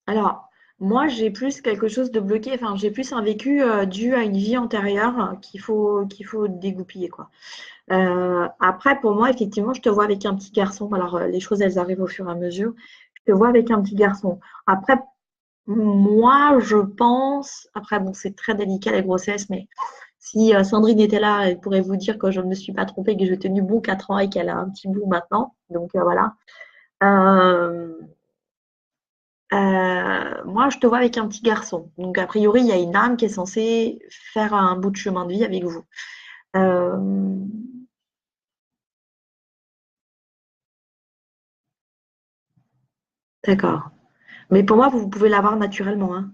Alors, moi, j'ai plus quelque chose de bloqué, enfin, j'ai plus un vécu dû à une vie antérieure qu'il faut dégoupiller, quoi. Après, pour moi, effectivement, je te vois avec un petit garçon. Alors, les choses, elles arrivent au fur et à mesure. Je te vois avec un petit garçon. Après, moi, je pense, après, bon, c'est très délicat les grossesses, mais si Sandrine était là, elle pourrait vous dire que je ne me suis pas trompée, que j'ai tenu bon 4 ans et qu'elle a un petit bout maintenant. Donc, voilà. Euh, moi, je te vois avec un petit garçon. Donc, a priori, il y a une âme qui est censée faire un bout de chemin de vie avec vous. Euh, d'accord. Mais pour moi, vous pouvez l'avoir naturellement, hein.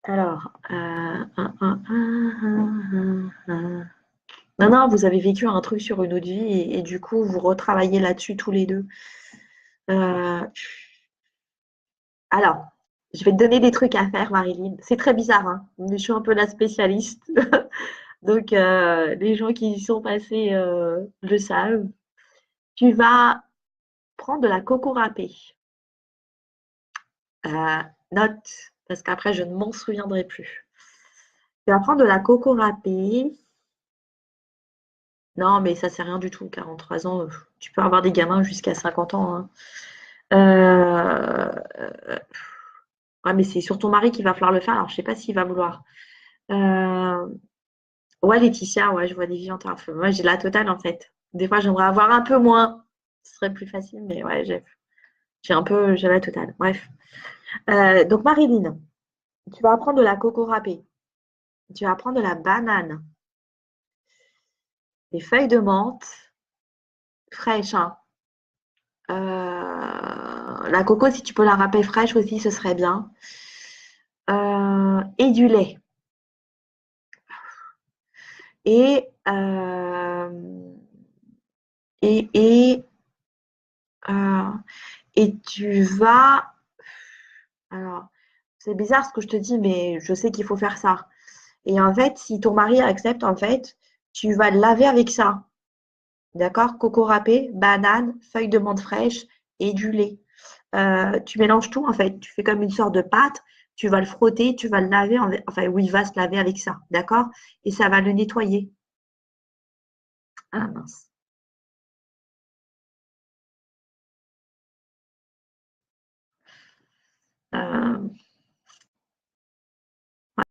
Alors, non, non, vous avez vécu un truc sur une autre vie et du coup, vous retravaillez là-dessus tous les deux. Euh, alors, je vais te donner des trucs à faire, Marilyn. C'est très bizarre, hein, mais je suis un peu la spécialiste. Donc, les gens qui y sont passés le savent. Tu vas prendre de la coco râpée. Note, parce qu'après, je ne m'en souviendrai plus. Tu vas prendre de la coco râpée. Non, mais ça, c'est rien du tout. 43 ans, tu peux avoir des gamins jusqu'à 50 ans, hein. Ouais, mais c'est sur ton mari qu'il va falloir le faire. Alors, je sais pas s'il va vouloir. Euh, ouais, Laetitia, ouais, je vois des vies en feu. Moi, j'ai la totale, en fait. Des fois, j'aimerais avoir un peu moins. Ce serait plus facile, mais ouais, j'ai la totale. Bref. Donc, Marilyn, tu vas prendre de la coco râpée. Tu vas prendre de la banane, des feuilles de menthe fraîches, hein. La coco, si tu peux la râper fraîche aussi, ce serait bien. Et du lait. Et, et, et, euh, et tu vas. Alors, c'est bizarre ce que je te dis, mais je sais qu'il faut faire ça. Et en fait, si ton mari accepte, en fait, tu vas le laver avec ça. D'accord? Coco râpé, banane, feuilles de menthe fraîche et du lait. Tu mélanges tout, en fait. Tu fais comme une sorte de pâte. Tu vas le frotter, tu vas le laver, enfin, oui, il va se laver avec ça. D'accord? Et ça va le nettoyer. Ah mince. Euh,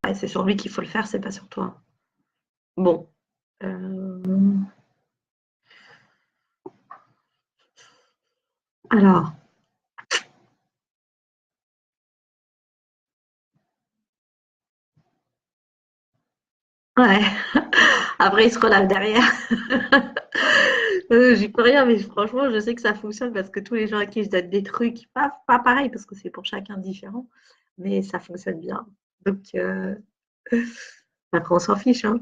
ouais, c'est sur lui qu'il faut le faire, c'est pas sur toi. Bon. Alors, ouais. Après, il se relève derrière. J'y peux rien, mais franchement, je sais que ça fonctionne parce que tous les gens à qui je donne des trucs, pas pareil, parce que c'est pour chacun différent, mais ça fonctionne bien. Donc, après, on s'en fiche, hein.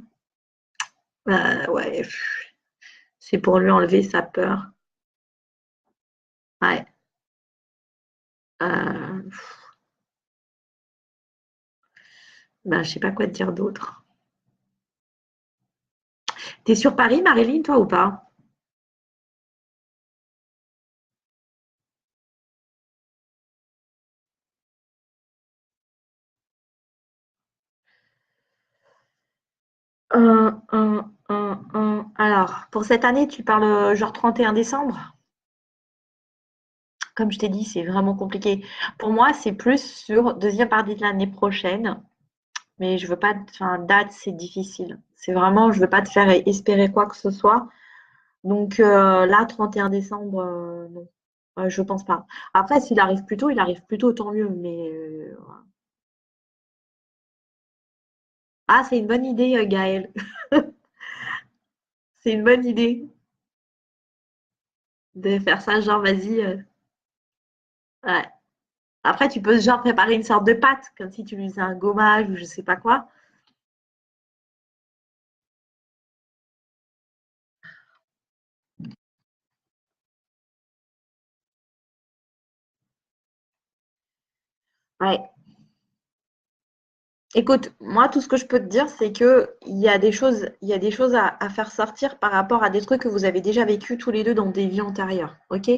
Ouais, c'est pour lui enlever sa peur. Ouais. Euh, Ben, je sais pas quoi te dire d'autre. T'es sur Paris, Marilyn, toi ou pas? Alors, pour cette année, tu parles genre 31 décembre? Comme je t'ai dit, c'est vraiment compliqué. Pour moi, c'est plus sur deuxième partie de l'année prochaine, mais je veux pas, enfin, date, c'est difficile. C'est vraiment, je veux pas te faire espérer quoi que ce soit. Donc là, 31 décembre, non. Je pense pas. Après, s'il arrive plus tôt, il arrive plus tôt, tant mieux. Mais ah, c'est une bonne idée, Gaël. C'est une bonne idée de faire ça, genre, vas-y. Ouais. Après, tu peux genre préparer une sorte de pâte, comme si tu lui faisais un gommage ou je sais pas quoi. Ouais. Écoute, moi, tout ce que je peux te dire, c'est que il y a des choses à faire sortir par rapport à des trucs que vous avez déjà vécu tous les deux dans des vies antérieures. Ok?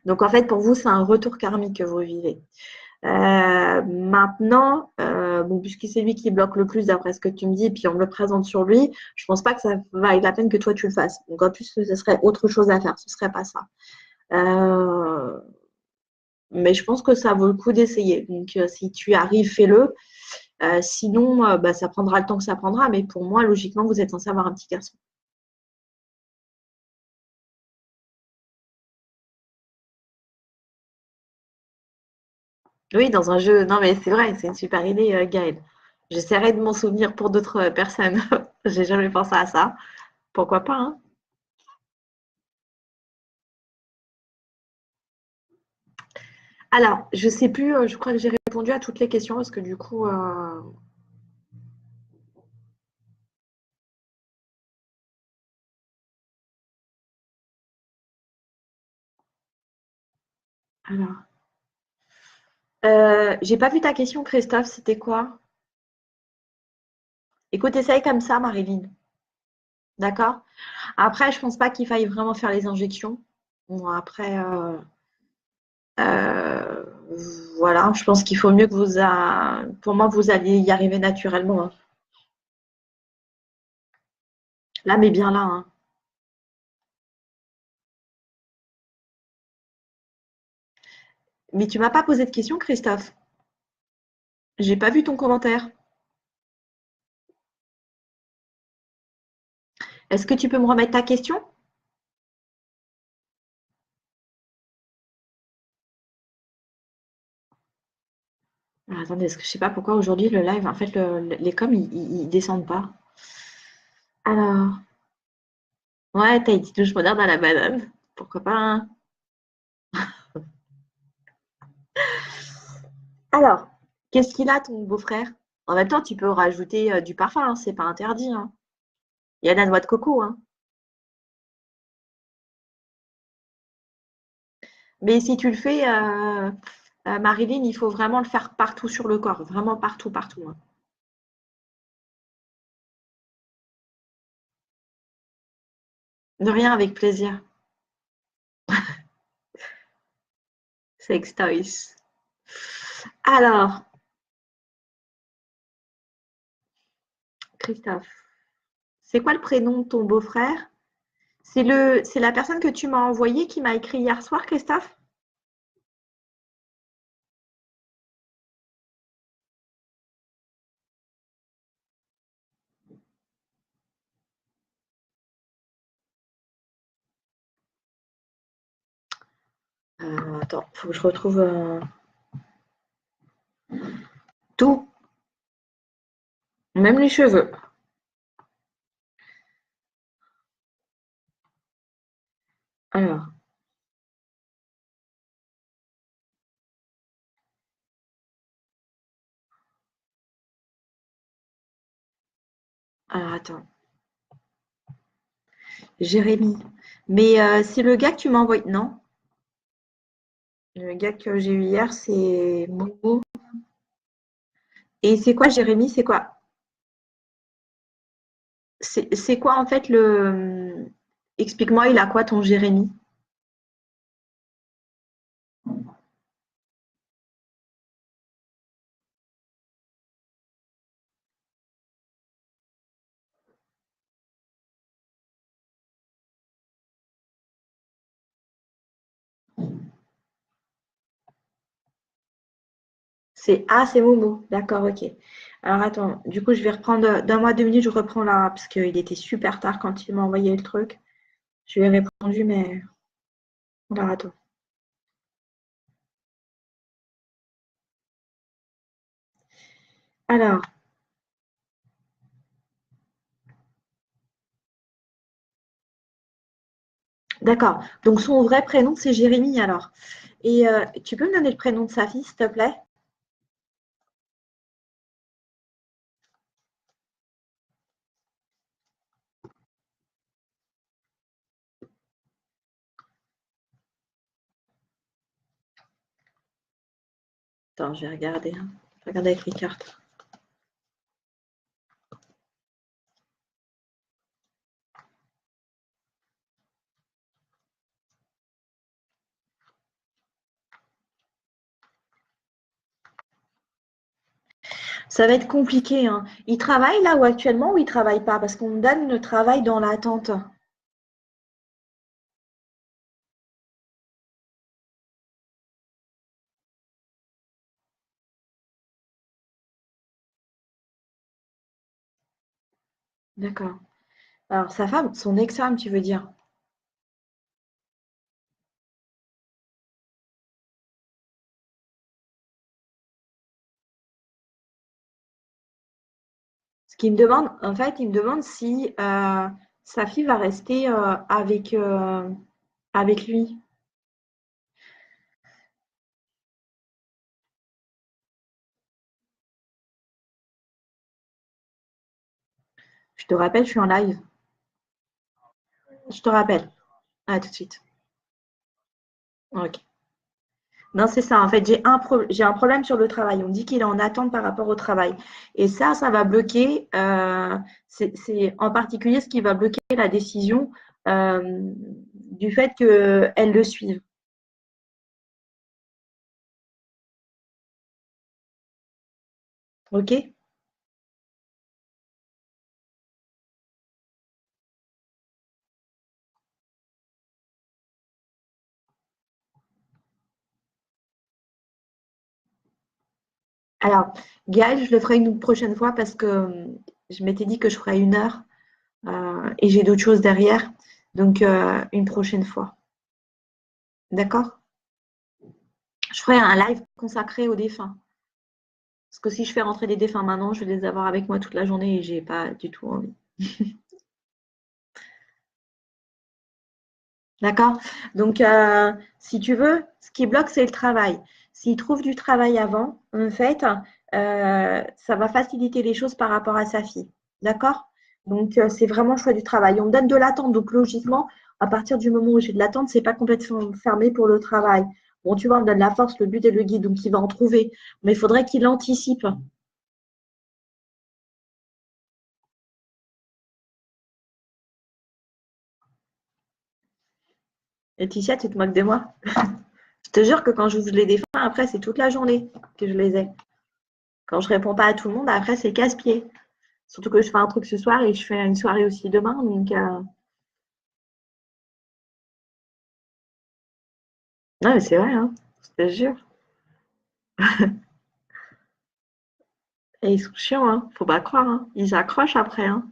Donc, en fait, pour vous, c'est un retour karmique que vous vivez. Maintenant, bon, puisque c'est lui qui bloque le plus d'après ce que tu me dis, et puis on me le présente sur lui, je pense pas que ça vaille la peine que toi tu le fasses. Donc, en plus, ce serait autre chose à faire, ce serait pas ça. Euh, mais je pense que ça vaut le coup d'essayer. Donc, si tu y arrives, fais-le. Sinon, bah, ça prendra le temps que ça prendra. Mais pour moi, logiquement, vous êtes censé avoir un petit garçon. Oui, dans un jeu. Non, mais c'est vrai, c'est une super idée, Gaël. J'essaierai de m'en souvenir pour d'autres personnes. J'ai jamais pensé à ça. Pourquoi pas, hein? Alors, je sais plus, je crois que j'ai répondu à toutes les questions parce que du coup, alors, j'ai pas vu ta question, Christophe. C'était quoi? Écoute, essaye comme ça, Marilyn. D'accord? Après, je pense pas qu'il faille vraiment faire les injections. Bon, après, euh, voilà, je pense qu'il faut mieux que pour moi, vous alliez y arriver naturellement, hein. Là, mais bien là, hein. Mais tu m'as pas posé de question, Christophe. J'ai pas vu ton commentaire. Est-ce que tu peux me remettre ta question? Alors, attendez, parce que je sais pas pourquoi aujourd'hui le live, en fait, les coms, ils descendent pas. Alors, ouais, Tahiti touche moderne à la banane. Pourquoi pas, hein. Alors, qu'est-ce qu'il a, ton beau-frère? En même temps, tu peux rajouter du parfum, hein, c'est pas interdit, hein. Il y a de la noix de coco, hein. Mais si tu le fais, Marilyn, il faut vraiment le faire partout sur le corps, vraiment partout, partout, hein. De rien, avec plaisir. Sex toys. Alors, Christophe, c'est quoi le prénom de ton beau-frère? C'est la personne que tu m'as envoyée qui m'a écrit hier soir, Christophe? Attends, faut que je retrouve tout, même les cheveux. Alors, attends, Jérémy. Mais c'est le gars que tu m'as envoyé. Non, le gars que j'ai eu hier, c'est Momo. Et c'est quoi, Jérémy? C'est quoi? C'est quoi en fait le… Explique-moi, il a quoi ton Jérémy? C'est Momo. D'accord, ok. Alors attends, du coup je vais reprendre, donne-moi 2 minutes, je reprends là, parce qu'il était super tard quand il m'a envoyé le truc. Je lui ai répondu, mais alors attends. Alors, d'accord. Donc son vrai prénom, c'est Jérémy alors. Et tu peux me donner le prénom de sa fille, s'il te plaît? Attends, je vais regarder, hein. Je vais regarder avec les cartes. Ça va être compliqué, hein. Il travaille là où actuellement ou il travaille pas? Parce qu'on me donne le travail dans l'attente. D'accord. Alors sa femme, son ex-femme, tu veux dire? Ce qu'il me demande, en fait, il me demande si sa fille va rester avec lui. Je te rappelle, je suis en live. Je te rappelle. À tout de suite. Ok. Non, c'est ça. En fait, j'ai un problème sur le travail. On me dit qu'il est en attente par rapport au travail. Et ça va bloquer. C'est en particulier ce qui va bloquer la décision du fait qu'elle le suive. Ok? Alors, Gaël, je le ferai une prochaine fois parce que je m'étais dit que je ferais 1 heure et j'ai d'autres choses derrière. Donc, une prochaine fois. D'accord? Je ferai un live consacré aux défunts. Parce que si je fais rentrer des défunts maintenant, je vais les avoir avec moi toute la journée et j'ai pas du tout envie. D'accord? Donc, si tu veux, ce qui bloque, c'est le travail. S'il trouve du travail avant, en fait, ça va faciliter les choses par rapport à sa fille. D'accord? Donc, c'est vraiment le choix du travail. On me donne de l'attente. Donc, logiquement, à partir du moment où j'ai de l'attente, c'est pas complètement fermé pour le travail. Bon, tu vois, on me donne la force, le but et le guide, donc il va en trouver. Mais il faudrait qu'il anticipe. Laetitia, tu te moques de moi? Je te jure que quand j'ouvre les défunts, après, c'est toute la journée que je les ai. Quand je réponds pas à tout le monde, après, c'est casse-pied. Surtout que je fais un truc ce soir et je fais une soirée aussi demain. Donc, non, mais c'est vrai, hein, je te jure. Et ils sont chiants, hein, faut pas croire. Hein. Ils accrochent après. Hein.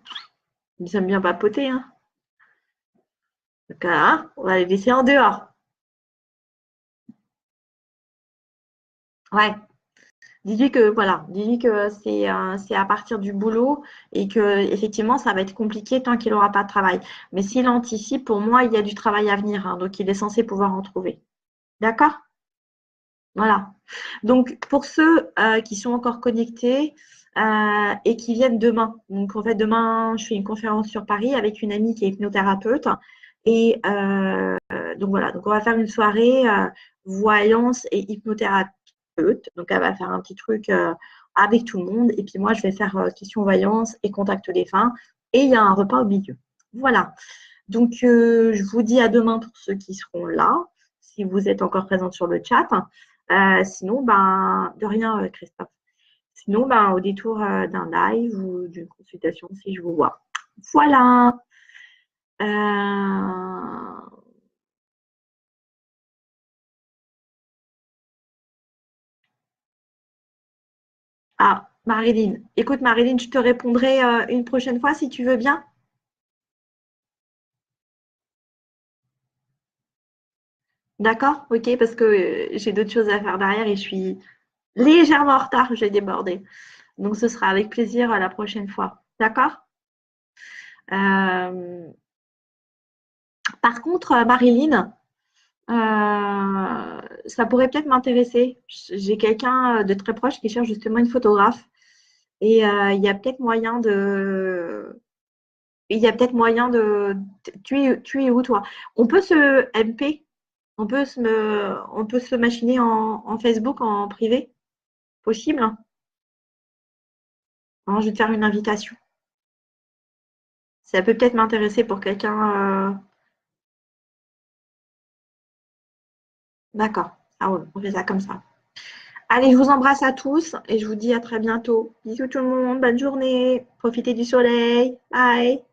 Ils aiment bien papoter. Hein. Donc, on va les laisser en dehors. Ouais. Dis-lui que voilà, dis-lui que c'est à partir du boulot et que effectivement ça va être compliqué tant qu'il n'aura pas de travail. Mais s'il anticipe, pour moi, il y a du travail à venir, hein, donc il est censé pouvoir en trouver. D'accord? Voilà. Donc, pour ceux qui sont encore connectés et qui viennent demain, donc en fait, demain, je fais une conférence sur Paris avec une amie qui est hypnothérapeute. Et donc, voilà, donc on va faire une soirée voyance et hypnothérapeute. Donc, elle va faire un petit truc avec tout le monde. Et puis, moi, je vais faire question voyance et contact défunt. et il y a un repas au milieu. Voilà. Donc, je vous dis à demain pour ceux qui seront là, si vous êtes encore présents sur le chat. Sinon, ben, de rien, Christophe. Sinon, ben, au détour d'un live ou d'une consultation, si je vous vois. Voilà. Ah, Marilyn. Écoute, Marilyn, je te répondrai une prochaine fois si tu veux bien. D'accord? Ok, parce que j'ai d'autres choses à faire derrière et je suis légèrement en retard, j'ai débordé. Donc, ce sera avec plaisir la prochaine fois. D'accord? Euh, Par contre, Marilyn, ça pourrait peut-être m'intéresser. J'ai quelqu'un de très proche qui cherche justement une photographe. Et il y a peut-être moyen de. Il y a peut-être moyen de. Tu es où, toi? On peut se MP? On peut se machiner en Facebook en privé? Possible? Hein. Alors, je vais te faire une invitation. Ça peut peut-être m'intéresser pour quelqu'un. D'accord. Ah ouais, on fait ça comme ça. Allez, je vous embrasse à tous et je vous dis à très bientôt. Bisous tout le monde, bonne journée. Profitez du soleil. Bye.